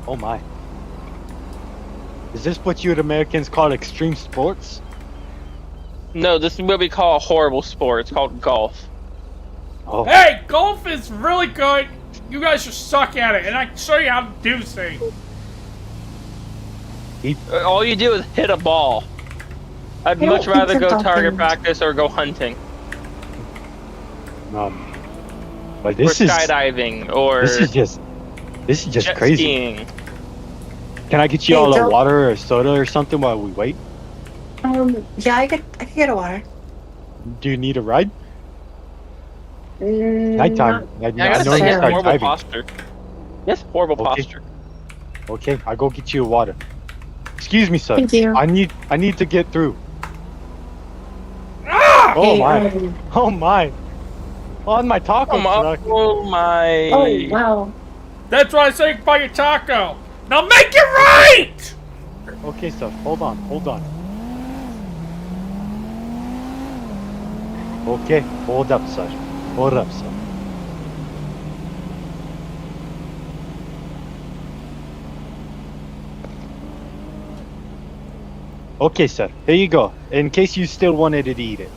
Oh my. Is this what you Americans call extreme sports? No, this is what we call a horrible sport. It's called golf. Oh, Hey, golf is really good. You guys just suck at it, and I can show you how to do things. All you do is hit a ball. I'd I much don't rather think go that's target all practice or go hunting but or this is skydiving or just jet crazy. skiing. Can I get you Hey, all a don't- water or soda or something while we wait? Yeah, I could get a water. Do you need a ride? Nighttime. I Yeah, I gotta know say, you he has start horrible driving. posture. Yes, horrible Okay. posture. Okay, I'll go get you a water. Excuse me, sir. Thank you. I need to get through. Ah! Oh Hey, my. Oh my. On my taco truck. Oh my. oh wow. That's what I say about your taco. Now make it right! Okay, sir. Hold on. Okay, hold up, sir. Hold up, sir. Okay, sir. Here you go. In case you still wanted to eat it.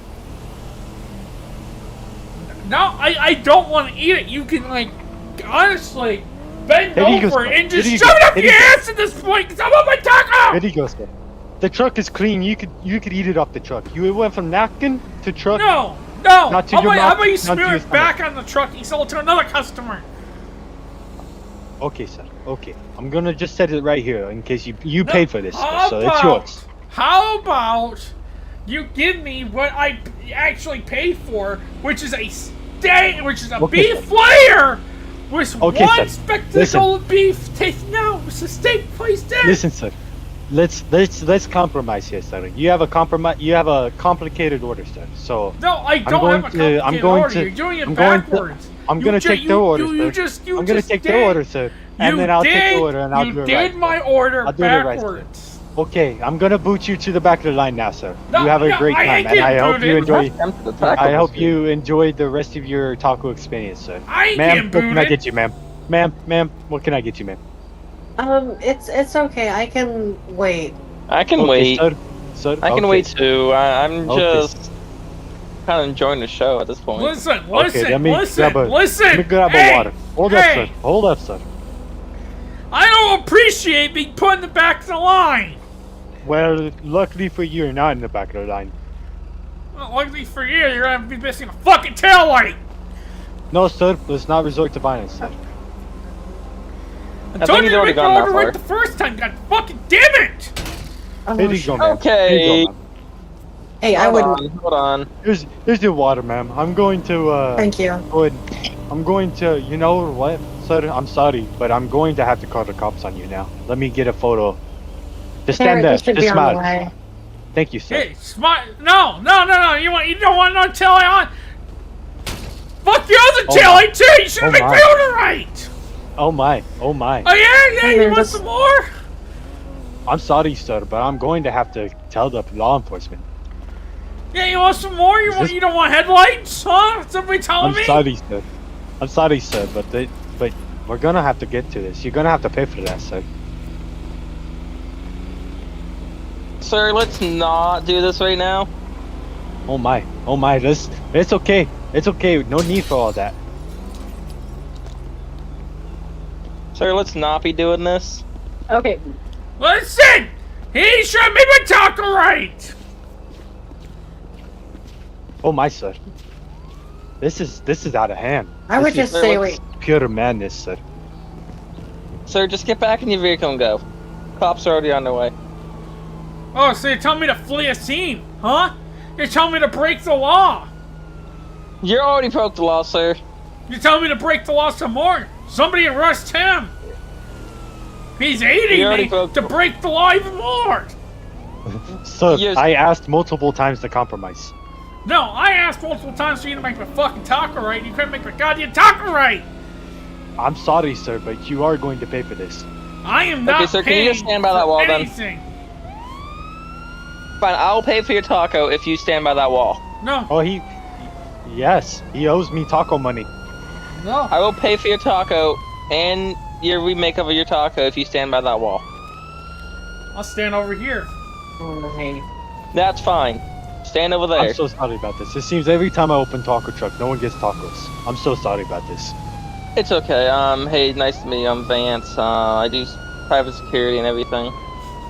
No, I don't want to eat it. You can, like, honestly, bend Here you go, over sir. and just Here you shove go. it up Here your you go. ass at this point, because I want my taco! There you go, sir. The truck is clean. You could eat it off the truck. You went from napkin to truck. No! Not to How your about mouth, how about you not to smear your it back on the truck and sell it to another customer? Okay, sir. Okay. I'm gonna just set it right here in case you No, paid for this, how so it's about- yours. How about you give me what I actually paid for, which is a steak, which is a Okay, beef layer with Okay, one sir. spectacle of beef taken out. It's a steak placed in. Listen, sir. Let's compromise here, sir. You have a complicated order, sir. So No, I don't going have a to- I'm complicated going order. to- You're doing it I'm going to- backwards. I'm You gonna ju- take you- the order, you- sir. you just- you I'm gonna just take did- the order, sir. And You then I'll take did- the order and I'll you do it did right. my order I'll do it right, sir. backwards. Okay, I'm gonna boot you to the back of the line now, sir. No, you have a no, great I time, ain't and I getting hope you booted. enjoy. I hope you enjoy the rest of your taco experience, sir. I ain't Ma'am, getting what can I booted. get you, ma'am? Ma'am, what can I get you, ma'am? It's okay. I can wait. I can Okay, wait. Sir, I can okay. wait too. I'm Okay. just kind of enjoying the show at this point. Listen, Okay, let me listen. grab a Hey, water. Hold hey, up, sir. Hold up, sir. I don't appreciate being put in the back of the line. Well, luckily for you, you're not in the back of the line. Well, luckily for you, you're gonna be missing a fucking taillight. No, sir. Let's not resort to violence, sir. I think told he's you to already make the gone that order right far. the first time. God fucking damn it! Here you go, ma'am. Okay. Here you go, ma'am. Hey, I would. Hold on. Here's your water, ma'am. I'm going to Thank you. go ahead. I'm going to. You know what, sir? I'm sorry, but I'm going to have to call the cops on you now. Let me get a photo. Just stand there. This should Just be on the smile. way. Thank you, sir. Hey, smart. No. You don't want no taillight on. Fuck the other Oh taillight too. You should have Oh made my. my order right. Oh my. Oh my. Oh yeah. Hey, You man, want just- some more? I'm sorry, sir, but I'm going to have to tell the law enforcement. Yeah, you want some more? You Is want? this- You don't want headlights? Huh? Somebody telling I'm me? sorry, sir. I'm sorry, sir, but we're gonna have to get to this. You're gonna have to pay for that, sir. Sir, let's not do this right now. Oh my. It's okay. It's okay. No need for all that. Sir, let's not be doing this. Okay. Listen, he should make my taco right. Oh my, sir. This is out of hand. I would This just is say wait. pure madness, sir. Sir, just get back in your vehicle and go. Cops are already on their way. Oh, so you're telling me to flee a scene, huh? You're telling me to break the law. You already broke the law, sir. You're telling me to break the law some more. Somebody arrest him. He's aiding me to break the law even more. Sir, Yes. I asked multiple times to compromise. No, I asked multiple times for you to make my fucking taco right. You couldn't make my goddamn taco right. I'm sorry, sir, but you are going to pay for this. I am not Okay, sir, can paying you just stand by that wall, then? anything. Fine, I'll pay for your taco if you stand by that wall. No, Oh, yes, he owes me taco money. no. I will pay for your taco and your remake of your taco if you stand by that wall. I'll stand over here. Alright. That's fine. Stand over there. I'm so sorry about this. It seems every time I open taco truck, no one gets tacos. I'm so sorry about this. It's okay. Hey, nice to meet you. I'm Vance. I do private security and everything.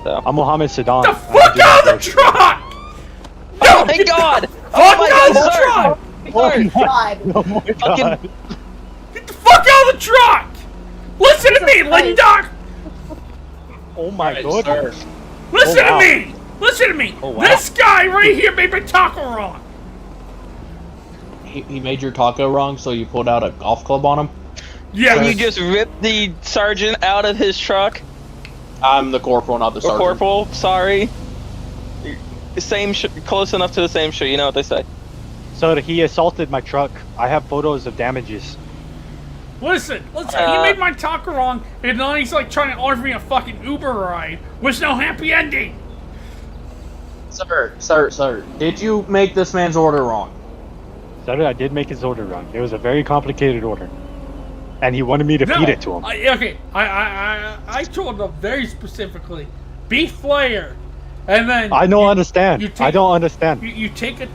So. I'm Mohammed Saddam. The fuck out of the truck! Oh my God! Fuck Oh my out of the God, sir! truck! Sir! God. Oh my god. Get the fuck out of the truck! Listen to me, Jesus Christ. Linda! Oh my god. Listen wow. to me! Listen to me! Oh, wow. This guy right here made my taco wrong! He made your taco wrong, so you pulled out a golf club on him? Yeah, And you just ripped the sergeant out of his truck? I'm the corporal, not the Or sergeant. corporal, sorry. Same close enough to the same shit, you know what they say. So he assaulted my truck. I have photos of damages. Listen, he made my taco wrong, and now he's like trying to offer me a fucking Uber ride with no happy ending. Sir, did you make this man's order wrong? So I did make his order wrong. It was a very complicated order. And he wanted me to feed it to him. I told him very specifically, beef flare, and then I don't understand. I don't understand. You take the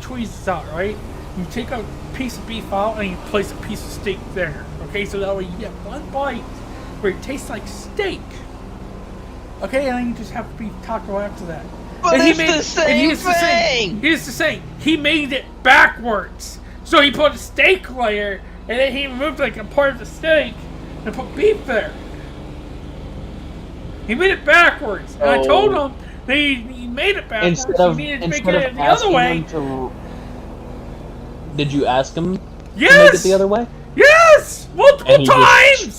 tweezers out, right? You take a piece of beef out and you place a piece of steak there. Okay, so that way you get one bite where it tastes like steak. Okay, and then you just have beef taco after that. But And it's the same thing! Here's the thing. He made it backwards. So he put a steak layer, and then he removed like a part of the steak and put beef there. He made it backwards. And I told him that he made it backwards. He needed to make it the other way. Did you ask him to Yes! make it the other way? Yes! Multiple And he times!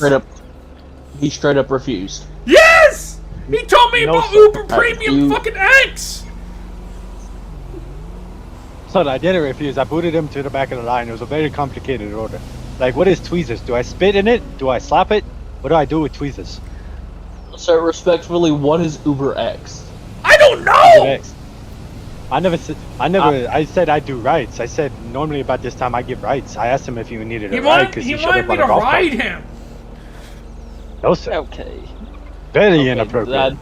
just straight up refused. Yes! He told me No, about sir. Uber Premium you- fucking eggs! So I didn't refuse. I booted him to the back of the line. It was a very complicated order. Like, what is tweezers? Do I spit in it? Do I slap it? What do I do with tweezers? Sir, respectfully, what is Uber X? I don't know! I said I do rides. I said normally about this time I give rides. I asked him if he needed He a ride wanted, because he he showed wanted up me on to a golf ride cart. him. No, sir. Okay. Very Okay, inappropriate.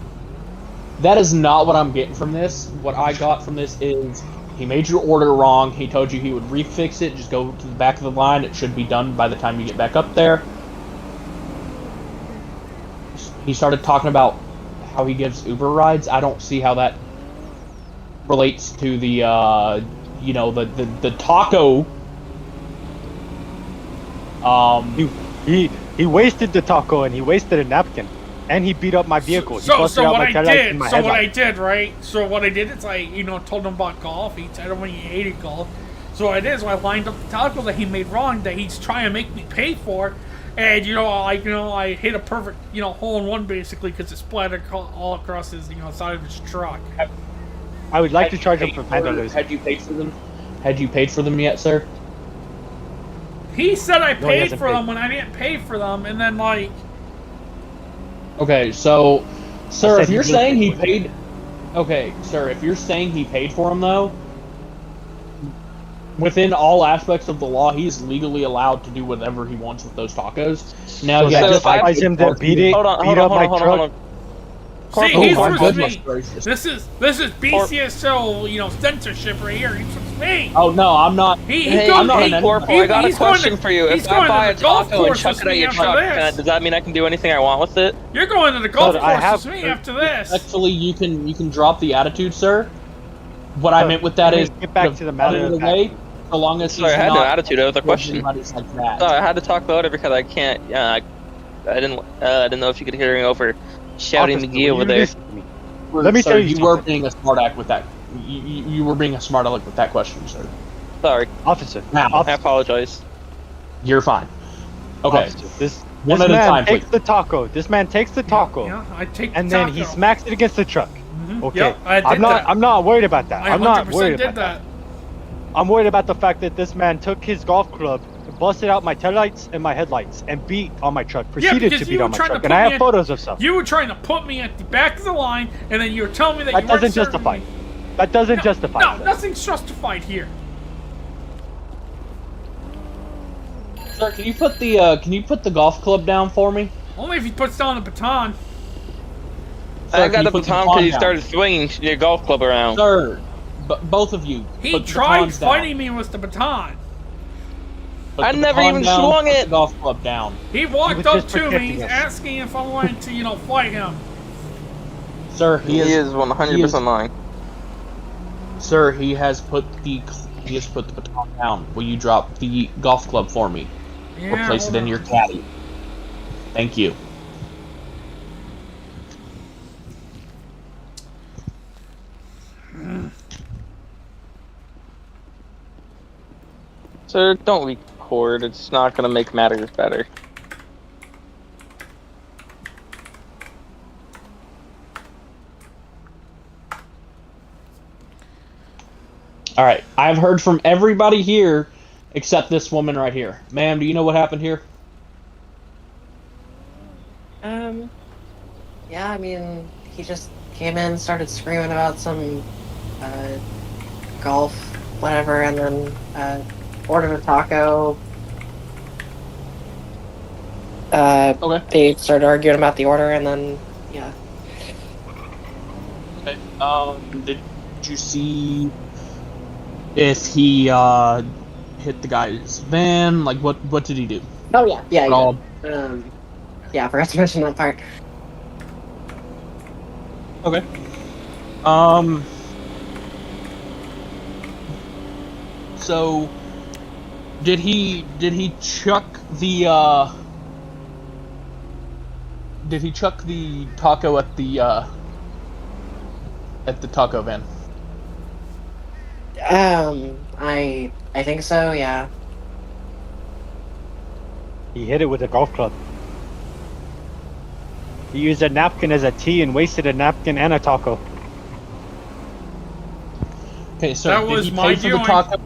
That is not what I'm getting from this. What I got from this is he made your order wrong. He told you he would refix it. Just go to the back of the line. It should be done by the time you get back up there. He started talking about how he gives Uber rides. I don't see how that relates to the, the taco. He wasted the taco and he wasted a napkin. And he beat up my vehicle. He So busted out what my I taillights did, and my so what I headlight. did, right? So what I did is I, told him about golf. He told me he hated golf. So what I did is I lined up the taco that he made wrong that he's trying to make me pay for. And, I hit a perfect, hole-in-one basically because it splattered all across his, side of his truck. I would like to charge him for vandalism. Had you paid for them? Had you paid for them yet, sir? He said I he paid hasn't for paid. them when I didn't pay for them, and then, like... Okay, so, sir, said if he you're did saying pay he for it. paid... Okay, sir, if you're saying he paid for them, though, within all aspects of the law, he's legally allowed to do whatever he wants with those tacos. Now, So yeah, that so just if I justifies him to beat it, Hold on, beat up my truck. on. See, Oh, he's my for goodness me. gracious. This is BCSO, censorship right here. He's for me. Oh, no, I'm not. He Hey, goes, I'm not he, an Corporal, I got a he's going question to- for you. he's If I going to buy a the golf taco and course chuck with it at me your after truck, this. does that mean I can do anything I want with it? You're going to the golf But I course have- with me after this. Actually, you can drop the attitude, sir. What I meant with that let me is... get back to the matter of of the fact. way, so long as he's Sorry, I had no not... attitude. That was a question. anybody's like that. No, I had to talk louder because I can't. I didn't know if you could hear me over shouting Officer, McGee over will you there. listen to me? Let me sir, tell you you were something. being a smart aleck with that. You were being a smart aleck with that question, sir. Sorry, Officer. Now, I apologize. you're fine. Okay, Officer, this one at a man time, takes please. the taco. This man takes the taco. Yeah, I take the And then he taco. smacks it against the truck. Okay. Yep, I did that. I'm not worried about that. I I'm not 100% worried did about that. I'm worried about the fact that this man took his golf club, busted out my taillights and my headlights, and beat on my truck. Proceeded because to you beat on were my trying to truck. put And I me have at- photos of stuff. You were trying to put me at the back of the line, and then you were telling me that That you weren't doesn't serving justify. me. That doesn't justify. No, sir. nothing's justified here. Sir, can you put the golf club down for me? Only if he puts down the baton. Sir, I can got you the put baton because you down? started swinging your golf club around. Sir, both of you. He put the tried batons down. fighting me with the baton. Put I the never baton even down, swung put it. The golf club down. He walked was up just to me, protecting he's us. asking if I wanted to, fight him. Sir, He is 100% lying. Sir, he has put the baton down. Will you drop the golf club for me? Yeah, Or place it hold in on. your caddy. Thank you. Sir, don't record. It's not gonna make matters better. Alright, I've heard from everybody here except this woman right here. Ma'am, do you know what happened here? Yeah, I mean, he just came in, started screaming about some golf, whatever, and then ordered a taco. Okay. They started arguing about the order, and then yeah. Okay. Did you see if he hit the guy's van? Like, what did he do? Oh yeah, yeah. At all? Yeah, I forgot to mention that part. Okay. So, did he chuck the taco at the taco van? I think so. Yeah. He hit it with a golf club. He used a napkin as a tee and wasted a napkin and a taco. Okay, so That did was he my pay for the doing. taco?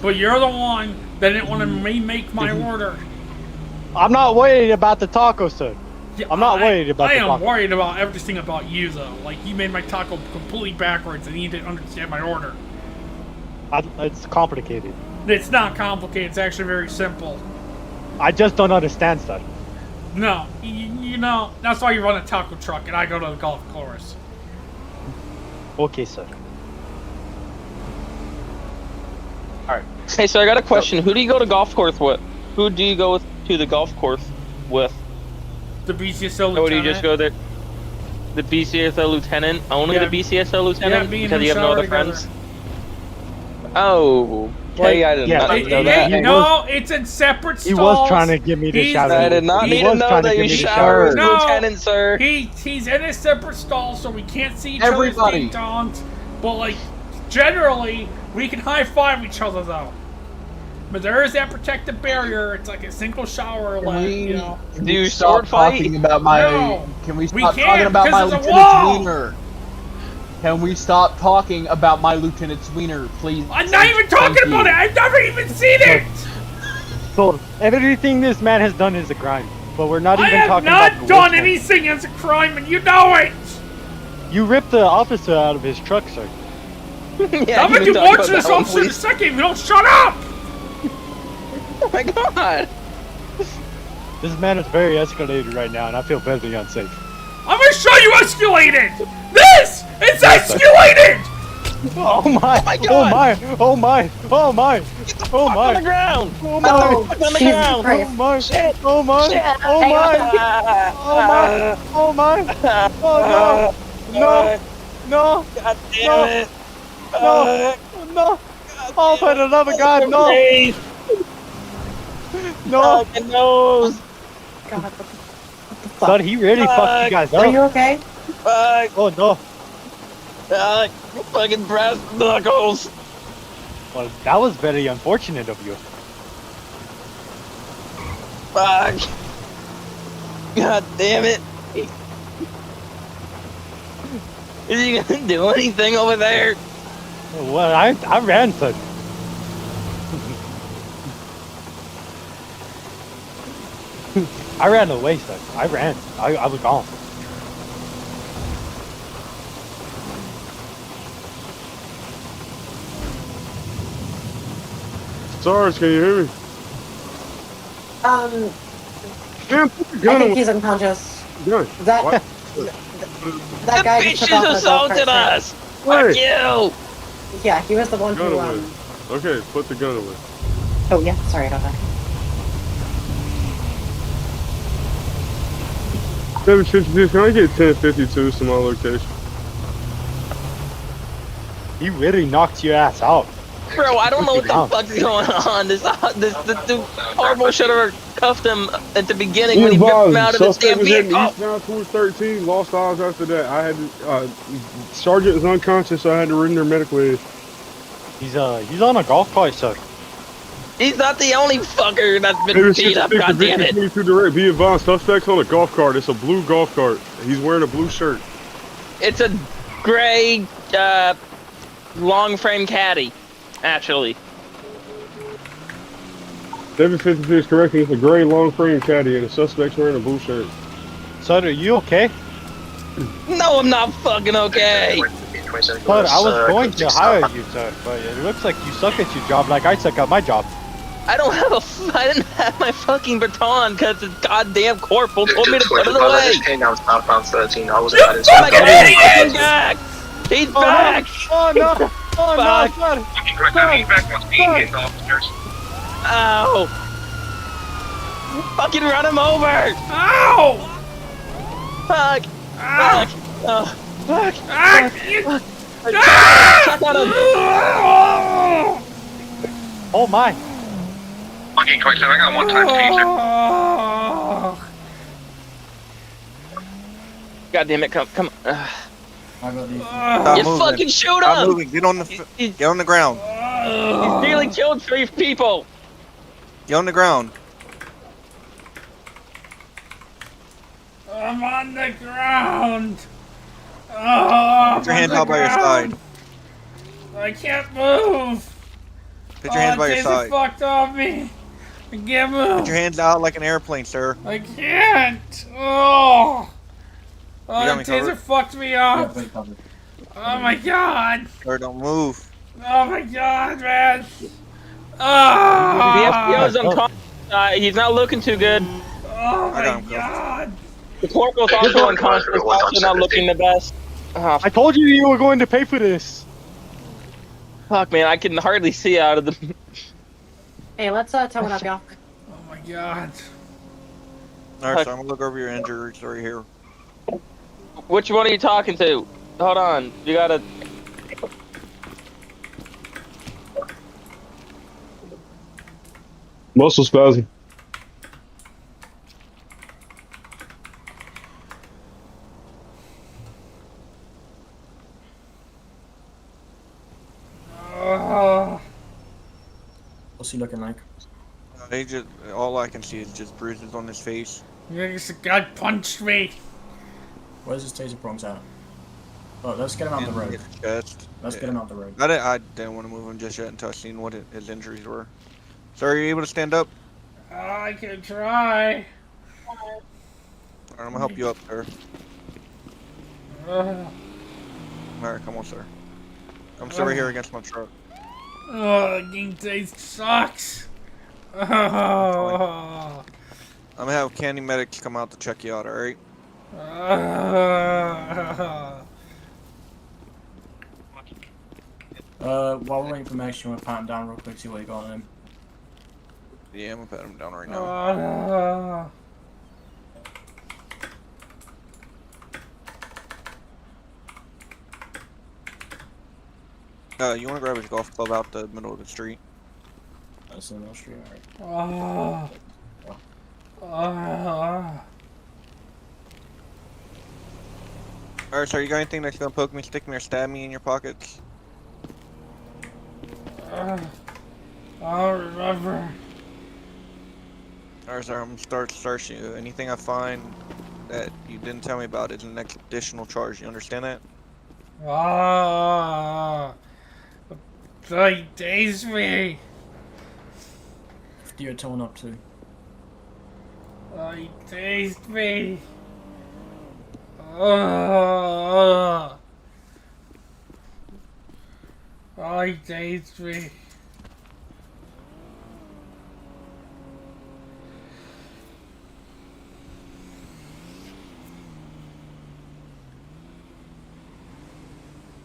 But you're the one that didn't want to remake my order. I'm not worried about the taco, sir. Yeah, I'm not worried about I the am taco. worried about everything about you, though. Like, you made my taco completely backwards and you didn't understand my order. It's complicated. It's not complicated. It's actually very simple. I just don't understand, sir. No, you know, that's why you run a taco truck and I go to the golf course. Okay, sir. All right. Hey, so I got a question. Who do you go to golf course with? Who do you go to the golf course with? The BCSO lieutenant. Or do you just go there? The BCSO lieutenant? Only Yeah. the BCSO lieutenant? Yeah, me and because him you have no shower other together. friends? Oh, okay, I did Yeah, not he- know he- that. he- No, it's in separate stalls. He was trying to get me to He's- shower. I did not He need to was know trying to that get you me to shower as No. lieutenant, sir. He's in a separate stall, so we can't see each Everybody. other's ding-dongs. But, like, generally, we can high-five each other, though. But there is that protective barrier. It's like a single shower, like, you know. Do you stop sword fight? talking about my? No, Can we we stop can't, talking about my because there's a lieutenant's wall. wiener? Can we stop talking about my lieutenant's wiener, please? I'm not even talking Thank about you. it. I've never even seen it. So everything this man has done is a crime, but we're not I even have talking about not the done witch hunt. anything as a crime, and you know it. You ripped the officer out of his truck, sir. Yeah, I'm you gonna do can talk more about to this that one, officer in a please. second if you don't shut up. Oh my god! This man is very escalated right now, and I feel very unsafe. I'm gonna show you escalated. This is escalated. Oh my! my Oh God! my! Oh my! Oh my! Oh On the my! ground! Oh my! Oh, On the Jesus ground! Christ. Oh my! Shit! Oh my! Shit! Oh my! Oh my! Oh my! Oh no! No! No! God damn No. it! No! No! Oh, for the love of God, no! Please. No! Fucking nose! God, what the fuck? Son, he really fucked you guys Are you up. okay? Fuck! Oh no. Fucking brass knuckles! Well, that was very unfortunate of you. Fuck! God damn it! Is he gonna do anything over there? Well, I ran, son. I ran away, son. I ran. I was gone. Sarge, can you hear me? Man, put the I gun think away. he's unconscious. Gun. That What? that The guy just took bitches off the golf assaulted cart. us! Fuck Hey. you! Yeah, he was the one Gun who away. Okay, put the gun away. Oh yeah, sorry about that. 752, can I get 1052 to my location? He really knocked your ass out. Bro, I don't know what the Down. fuck's going on. This horrible should have cuffed him at the beginning when he Be ripped him out of the suspect damn was heading vehicle. eastbound towards 13, lost eyes after that. I had to, Sergeant is unconscious, so I had to render medical aid. He's on a golf cart, sir. He's not the only fucker that's been Maybe beat up, 66 to goddammit. 22 direct. Be advised, suspect's on a golf cart. It's a blue golf cart. He's wearing a blue shirt. It's a gray, long frame caddy, actually. 752 is correct. It's a gray long frame caddy, and the suspect's wearing a blue shirt. Sir, are you okay? No, I'm not fucking okay. Sir, I was going to hire you, sir, but it looks like you suck at your job like I suck at my job. I didn't have my fucking baton because the goddamn corporal told me to put it away. Down southbound 13. I was Oh my god, he's back! He's back! Oh no! Oh no, Fuck. sir! Ow! Fucking run him over! Ow! Fuck! Fuck! Oh, fuck! Ah! Fuck! Check on him! Oh my! Fucking Christ, I got one time God damn it! Come on! Stop You moving. fucking shoot Stop him! moving. Get on the He's get on the ground. nearly killed 3 people. Get on the ground. I'm on the ground. Oh, Put your hands out by your side. I can't move. Put your hands by your Taser side. fucked off me. I can't move. Put your hands out like an airplane, sir. I can't. Oh. Oh, You got the me taser covered? fucked me up. Oh my god. Sir, don't move. Oh my god, man. The Oh, FBO's unconscious. He's not looking too good. oh I got my him god. The corporal's also unconscious. Also not looking the best. Oh, I told you you were going to pay for this. fuck, man! I can hardly see out of the. Hey, let's tow it up, y'all. Oh my god. Alright, so I'm gonna look over your injuries right here. Which one are you talking to? Hold on, you gotta. Muscle spasm. Oh. What's he looking like? He just all I can see is just bruises on his face. This guy punched me. Where's his taser prongs at? Oh, let's get him out the And road. his chest. Let's get him out the road. I didn't want to move him just yet until I seen what his injuries were. Sir, are you able to stand up? I can try. Alright, I'm gonna help you up, sir. Alright, come on, sir. Come sit right here against my truck. Oh, getting tased sucks. Oh. I'm gonna have Candy medics come out to check you out, alright? While we're waiting for Max, you want to pat him down real quick, see what you got on him? Yeah, I'm gonna pat him down right now. You wanna grab his golf club out the middle of the street? That's in the street, alright. Alright, sir, you got anything that's gonna poke me, stick me, or stab me in your pockets? I'll remember. Alright, sir, I'm gonna start searching you. Anything I find that you didn't tell me about is an additional charge. You understand that? They taste me. What are you towing up to? They taste me. They taste me.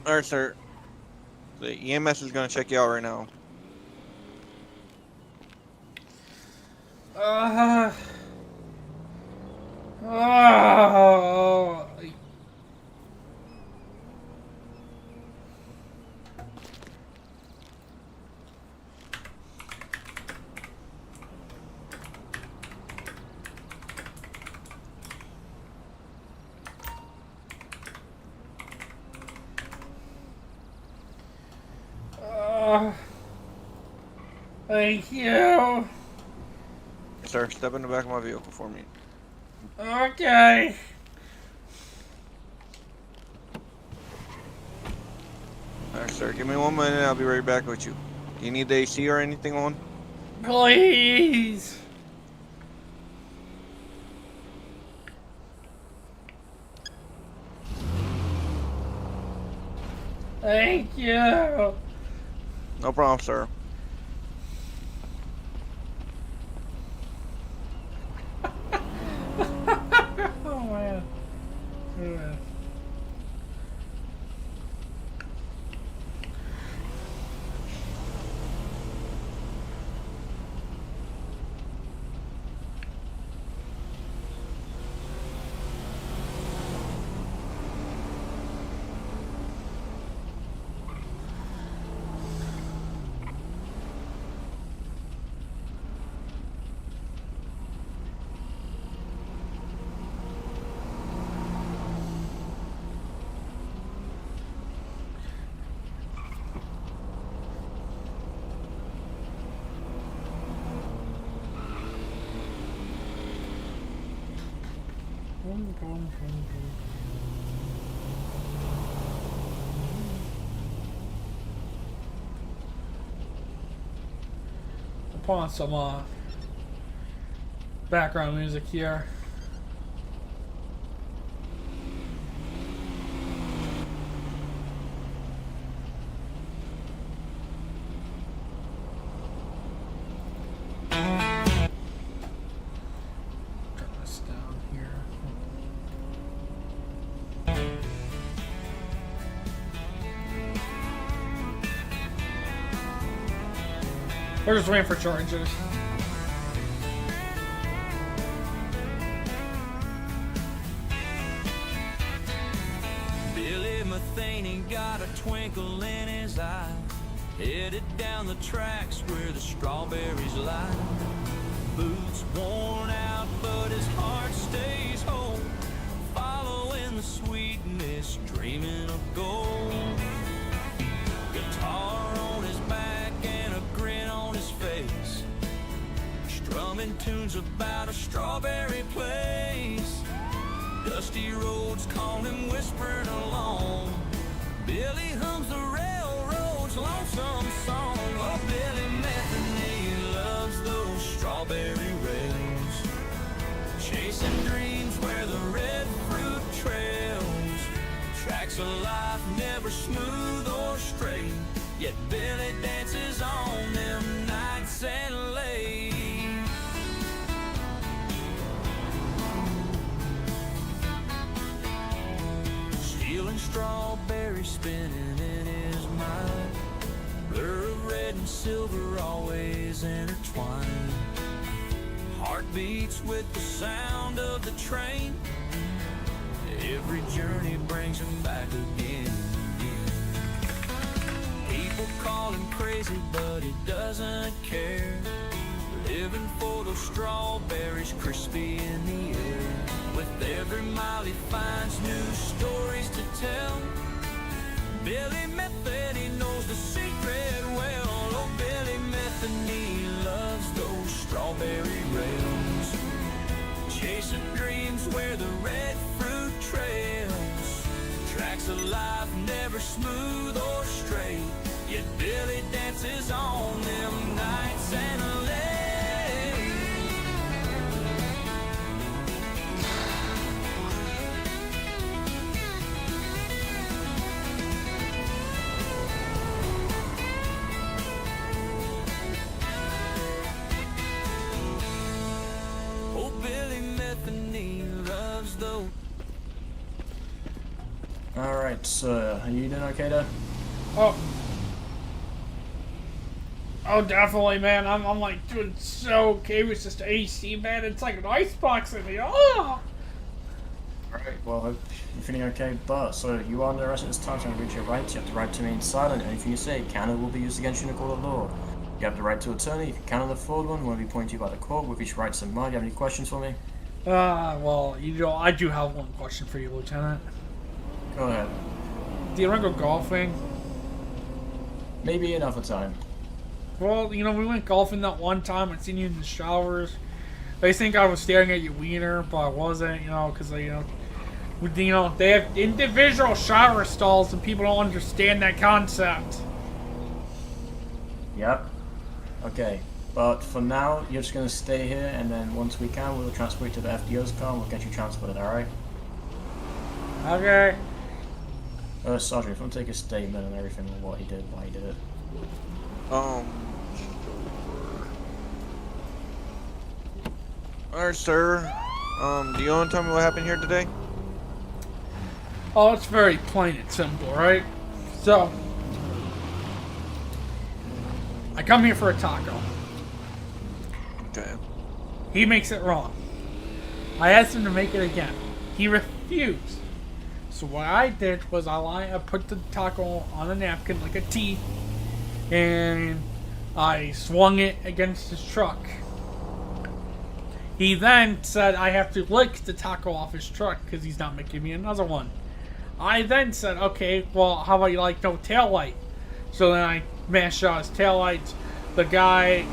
Alright, sir. The EMS is gonna check you out right now. Thank you. Sir, step in the back of my vehicle for me. Okay. Alright, sir, give me 1 minute and I'll be right back with you. Do you need the AC or anything on? Please. Thank you. No problem, sir. Oh man. Yeah. Put on some background music here. Turn this down here. We're just waiting for charges. Billy Metheny got a twinkle in his eye, headed down the tracks where the strawberries lie. Boots worn out, but his heart stays whole, following the sweetness, dreaming of gold. Guitar on his back and a grin on his face, strumming tunes about a strawberry place. Dusty roads call him whispering along. Billy hums the railroad's lonesome song. Oh, Billy Metheny loves those strawberry rails, chasing dreams where the red fruit trails. Tracks of life never smooth or straight, yet Billy dances on them nights and late. Stealing strawberries spinning in his mind, blur of red and silver always intertwined. Heartbeats with the sound of the train, every journey brings him back again. People call him crazy, but he doesn't care, living for those strawberries crispy in the air. With every mile he finds new stories to tell. Billy Method, he knows the secret well. Oh, Billy Method, he loves those strawberry rails. Chasing dreams where the red fruit trails. Tracks of life never smooth or straight. Yet Billy dances on them nights and late. Oh, Billy Metheny loves those. Alright, so are you doing okay there? Oh, definitely, man. I'm like doing so okay with just AC, man. It's like an icebox in me. Oh! Alright, well, I hope you're feeling okay, but, so you are under arrest at this time, so I'm going to read your rights. You have the right to remain silent. Anything you say can and will be used against you in a court of law. You have the right to attorney. If you cannot afford one, will be pointed to you by the court with each rights in mind. Do you have any questions for me? Well, you know, I do have one question for you, Lieutenant. Go ahead. Do you want to go golfing? Maybe another time. Well, you know, we went golfing that one time. I seen you in the showers. They think I was staring at your wiener, but I wasn't, you know, because, you know, they have individual shower stalls and people don't understand that concept. Yep. Okay. But for now, you're just going to stay here, and then once we can, we'll transfer you to the FDO's car and we'll get you transported, alright? Okay. Sergeant, if you want to take a statement and everything on what he did, why he did it. Alright, sir. Do you want to tell me what happened here today? Oh, it's very plain and simple, right? So, I come here for a taco. Okay. He makes it wrong. I asked him to make it again. He refused. So what I did was I put the taco on a napkin like a T, and I swung it against his truck. He then said I have to lick the taco off his truck because he's not making me another one. I then said, okay, well, how about you like no taillight? So then I mashed out his taillights. The guy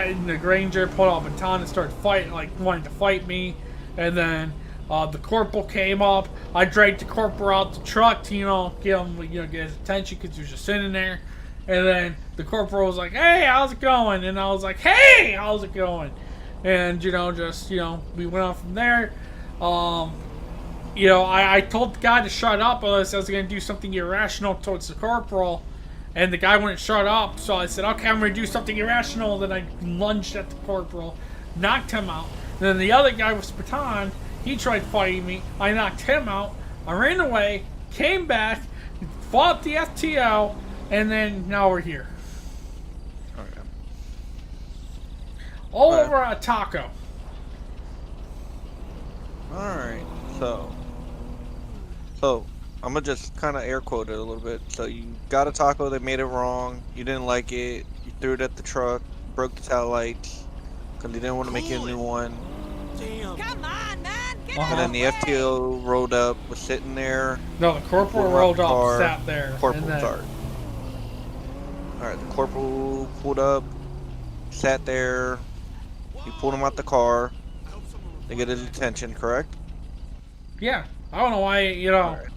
in the Granger pulled out a baton and started fighting, like wanting to fight me. And then the corporal came up. I dragged the corporal out the truck to, get him, get his attention because he was just sitting there. And then the corporal was like, hey, how's it going? And I was like, hey, how's it going? And, we went on from there. I told the guy to shut up unless I was going to do something irrational towards the corporal. And the guy wouldn't shut up, so I said, okay, I'm going to do something irrational. Then I lunged at the corporal, knocked him out. And then the other guy with the baton, he tried fighting me. I knocked him out. I ran away, came back, fought the FTO, and then now we're here. Okay. All over a taco. Alright, so I'm gonna just kind of air quote it a little bit. So you got a taco, they made it wrong, you didn't like it, you threw it at the truck, broke the tail lights, because they didn't want to make you a new one. Come on, man. Get And then the FTO rolled up, was sitting there. No, the corporal rolled up, sat there. Corporal, and then... sorry. Alright, the corporal pulled up, sat there, he pulled him out the car, to get his attention, correct? Yeah, I don't know why, Alright.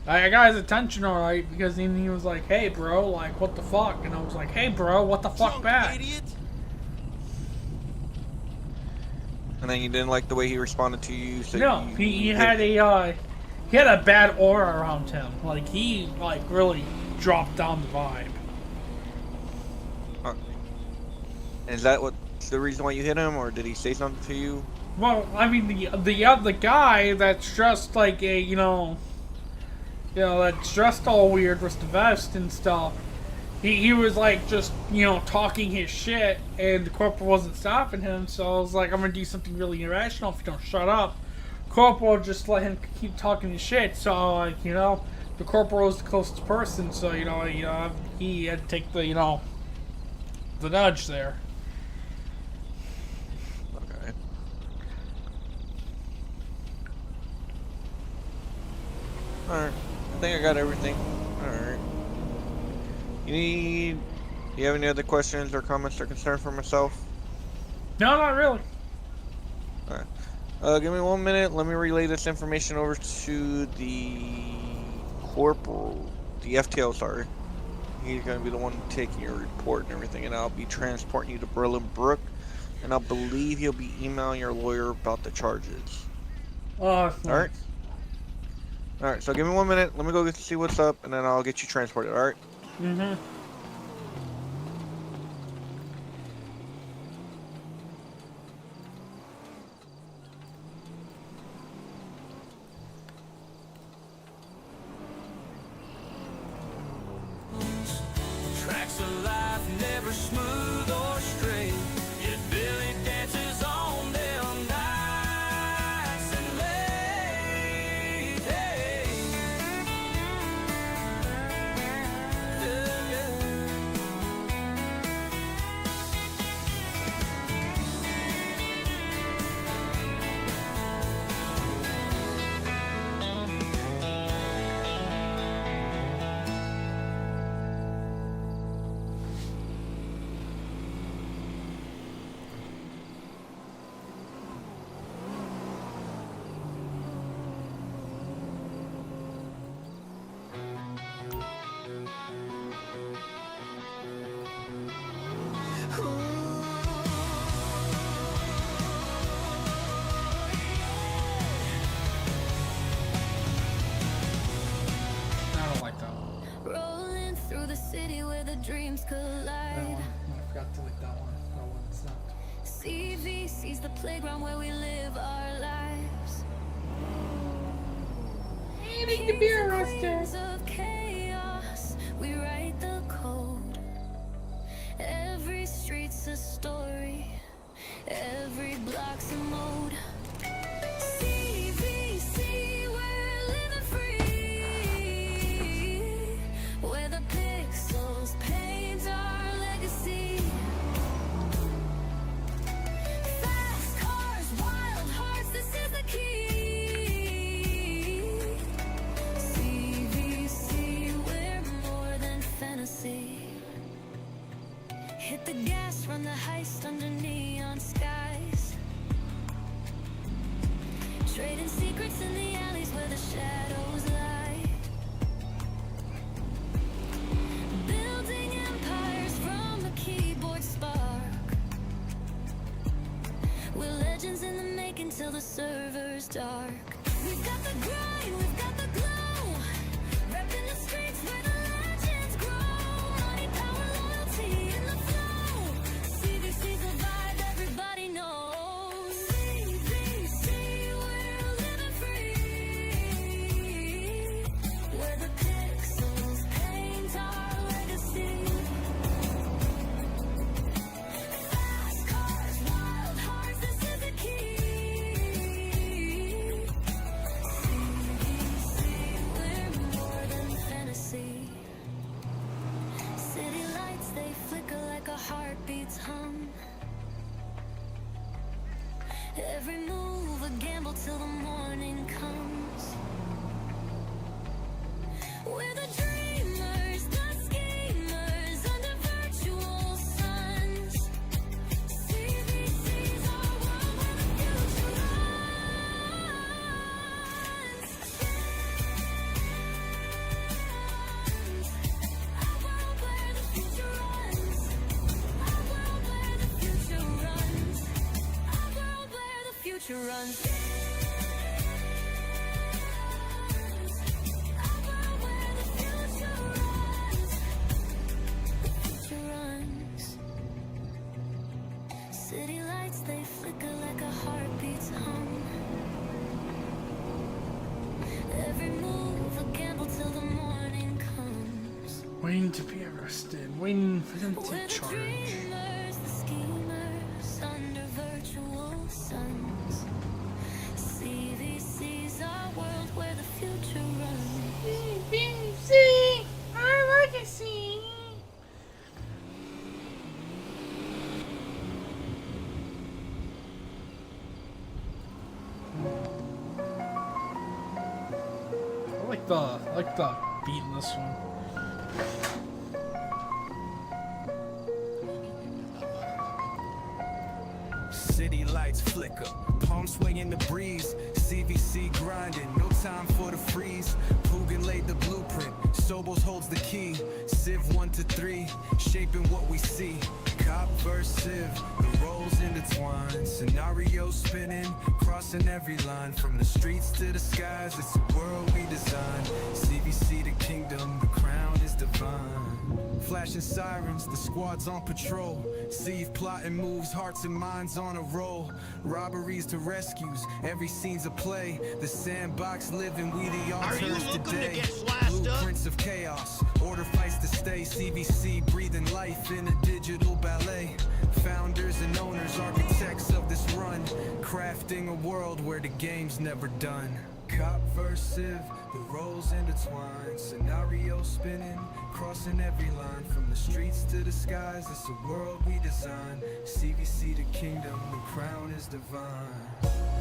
I got his attention alright, because then he was like, hey bro, like, what the fuck? And I was like, hey bro, what the fuck back? And then you didn't like the way he responded to you, so No, he had a bad aura around him. Like, he, really dropped down the vibe. Is that what's the reason why you hit him, or did he say something to you? Well, I mean, the other guy that's dressed like a, that's dressed all weird with the vest and stuff, he was like just, talking his shit, and the corporal wasn't stopping him, so I was like, I'm gonna do something really irrational if you don't shut up. Corporal just let him keep talking his shit, so, like, the corporal was the closest person, so, he had to take the, the nudge there. Okay. Alright. think I got everything. Alright. Do you have any other questions or comments or concerns for myself? No, not really. Alright. Give me 1 minute. Let me relay this information over to the corporal, the FTL, sorry. He's going to be the one taking your report and everything, and I'll be transporting you to Berlin Brook, and I believe he'll be emailing your lawyer about the charges. Oh, All right. All right. So give me 1 minute. Let me go see what's up, and then I'll get you transported. All right. Mm-hmm. Tracks of life never smooth or straight. Yet Billy dances on them nights and late. Hey. Yeah, yeah. I don't like that one. Rolling through the city where the dreams That collide. one. I forgot to like that one. That one's not. CVC's the playground where we live our lives. Need to be arrested. Kings of chaos, we write the code. Every street's a story, every block's a mode. CVC, we're living free, where the pixels paint our legacy. Fast cars, wild hearts, this is the key. CVC, we're more than fantasy. Hit the gas, run the heist under neon skies. Trading secrets in the alleys where the shadows lie. Building empires from a keyboard spark. We're legends in the making till the server's dark. We've got the grind, we've got the glow. Repping the streets where the legends grow. Money, power, loyalty in the flow. CVC's a vibe everybody knows. CVC, we're living free, where the pixels paint our legacy. Fast cars, wild hearts, this is the key. CVC, we're more than fantasy. City lights, they flicker like a heartbeat's hum. Every move a gamble till the morning comes. We're the dreamers, the schemers under virtual suns. CVC's our world where the future runs. Our world where the future runs. Our world where the future runs. Our world where the future runs. Our world where the future runs. The future runs. City lights, they flicker like a heartbeat's hum. Every move a gamble till the morning comes. Waiting to be arrested. Waiting for them We're to the charge. dreamers, the schemers under virtual suns. CVC's our world where the future runs. CVC, our legacy. I like the beat in this one. City lights flicker, palm swing in the breeze. CVC grinding, no time for the freeze. Pugin laid the blueprint, Sobos holds the key. Civ 1 to 3, shaping what we see. Cop versus Civ, the roles intertwined. Scenario spinning, crossing every line. From the streets to the skies, it's a world we designed. CVC the kingdom, the crown is divine. Flashing sirens, the squad's on patrol. Sieve plotting moves, hearts and minds on a roll. Robberies to rescues, every scene's a play. The sandbox living, we the alternatives today. Blueprints of chaos, order fights to stay. CVC breathing life in a digital ballet. Founders and owners, architects of this run. Crafting a world where the game's never done. Cop versus Civ, the roles intertwined. Scenario spinning, crossing every line. From the streets to the skies, it's a world we design. CVC the kingdom, the crown is divine.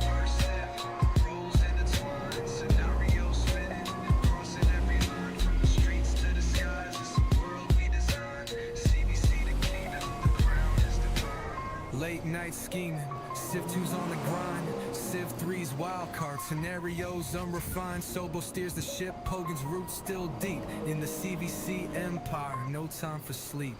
Versus Civ, roles intertwined. Scenario spinning, crossing every line. From the streets to the skies, it's a world we design. CVC the kingdom, the crown is divine. Late night scheming, Civ 2's on the grind. Civ 3's wild card, scenarios unrefined. Sobo steers the ship, Hogan's roots still deep in the CVC empire, no time for sleep.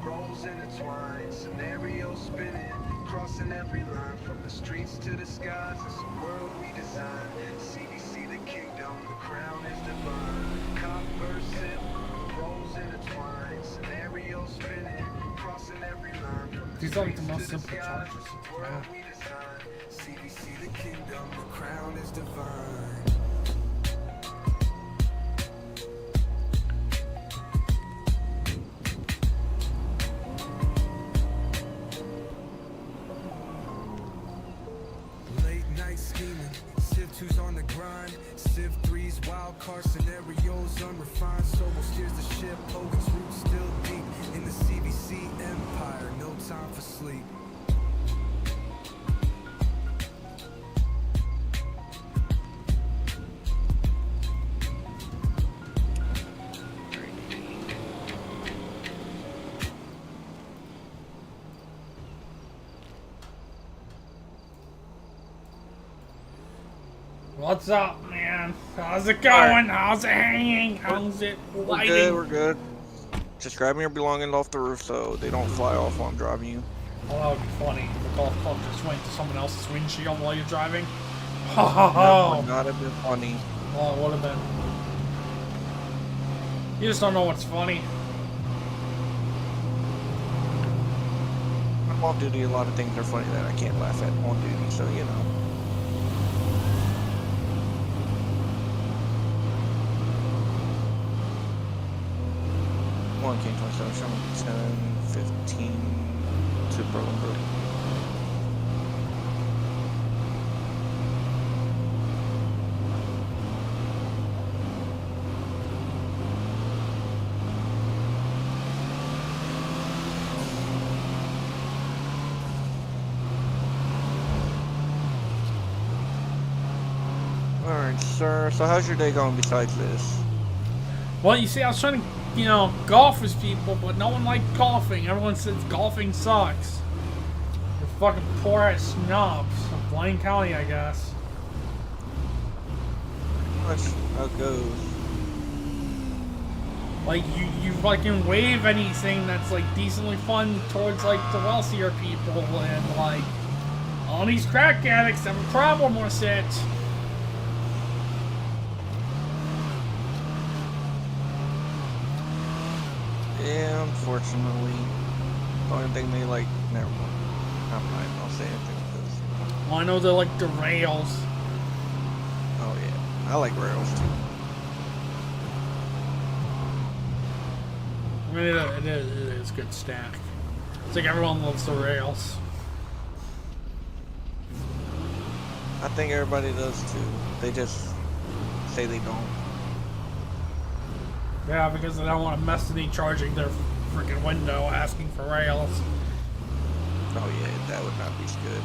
Roles intertwined, scenario spinning, crossing every line. From the streets to the skies, it's a world we design. CVC the kingdom, the crown is divine. Cop versus Civ, roles intertwined, scenario spinning, crossing every line. From the These are like the streets most to the simple skies, charges. it's a world we design. CVC the kingdom, the crown is divine. Scheming, Civ 2's on the grind. Civ 3's wild card, scenarios unrefined. Sobo steers the ship, Hogan's roots still deep in the CVC empire, no time for sleep. What's up, man? How's it going? How's it hanging? How's it lighting? We're good. Just grabbing your belongings off the roof so they don't fly off while I'm driving you. Oh, that would be funny. The golf club just went to someone else's windshield while you're driving. Ho ho That ho! would not have been funny. Well, it would have been. You just don't know what's funny. I'm off duty, a lot of things are funny that I can't laugh at on duty, so you know. 27, 10, 15 to Berlin Road. Alright, sir. So how's your day going besides this? Well, you see, I was trying to, you know, golf with people, but no one liked golfing. Everyone says golfing sucks. They're fucking poor-ass snobs of Blaine County, I guess. That's how it goes. Like, you fucking wave anything that's, like, decently fun towards, like, the wealthier people, and, like, all these crack addicts have a problem with it. Yeah, unfortunately. The only thing they like, never mind. I'm not even gonna say anything because. Well, I know they're like the rails. Oh yeah, I like rails too. I mean, it is good stack. It's like everyone loves the rails. I think everybody does too. They just say they don't. Yeah, because they don't want to mess with me charging their freaking window asking for rails. Oh yeah, that would not be good.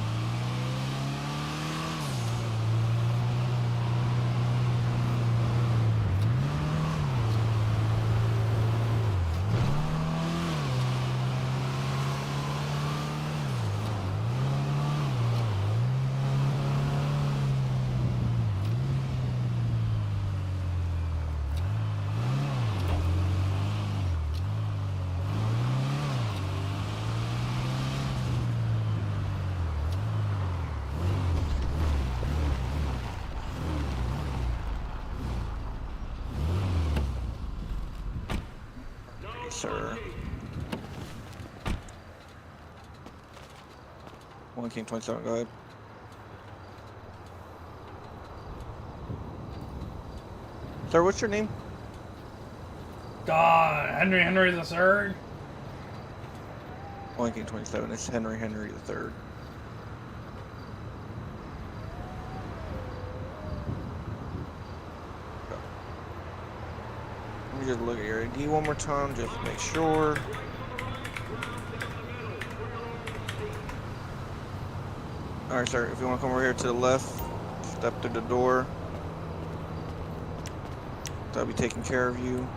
Sir. 1 King 27, go ahead. Sir, what's your name? Henry the Third. 1 King 27, it's Henry the Third. Let me just look at your ID one more time, just to make sure. Alright, sir, if you want to come over here to the left, step through the door. I'll be taking care of you.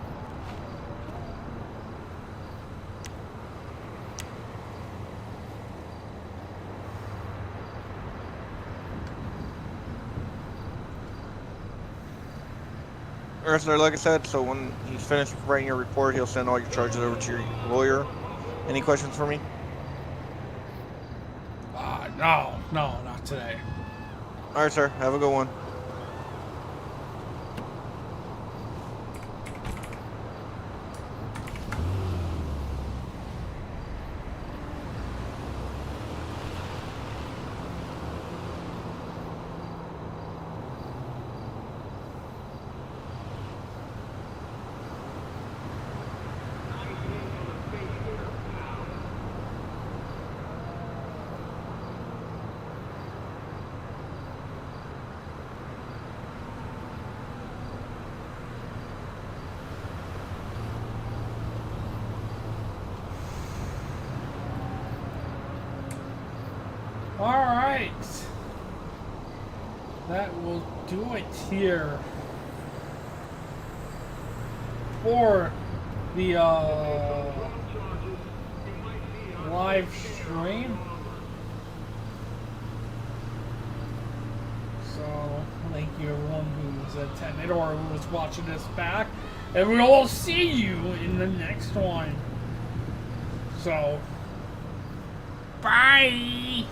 Alright, sir, like I said, so when he's finished writing your report, he'll send all your charges over to your lawyer. Any questions for me? No, not today. Alright, sir, have a good one. Alright. That will do it here for the live stream. So thank you everyone who's attended or who was watching this back, and we will see you in the next one. So bye.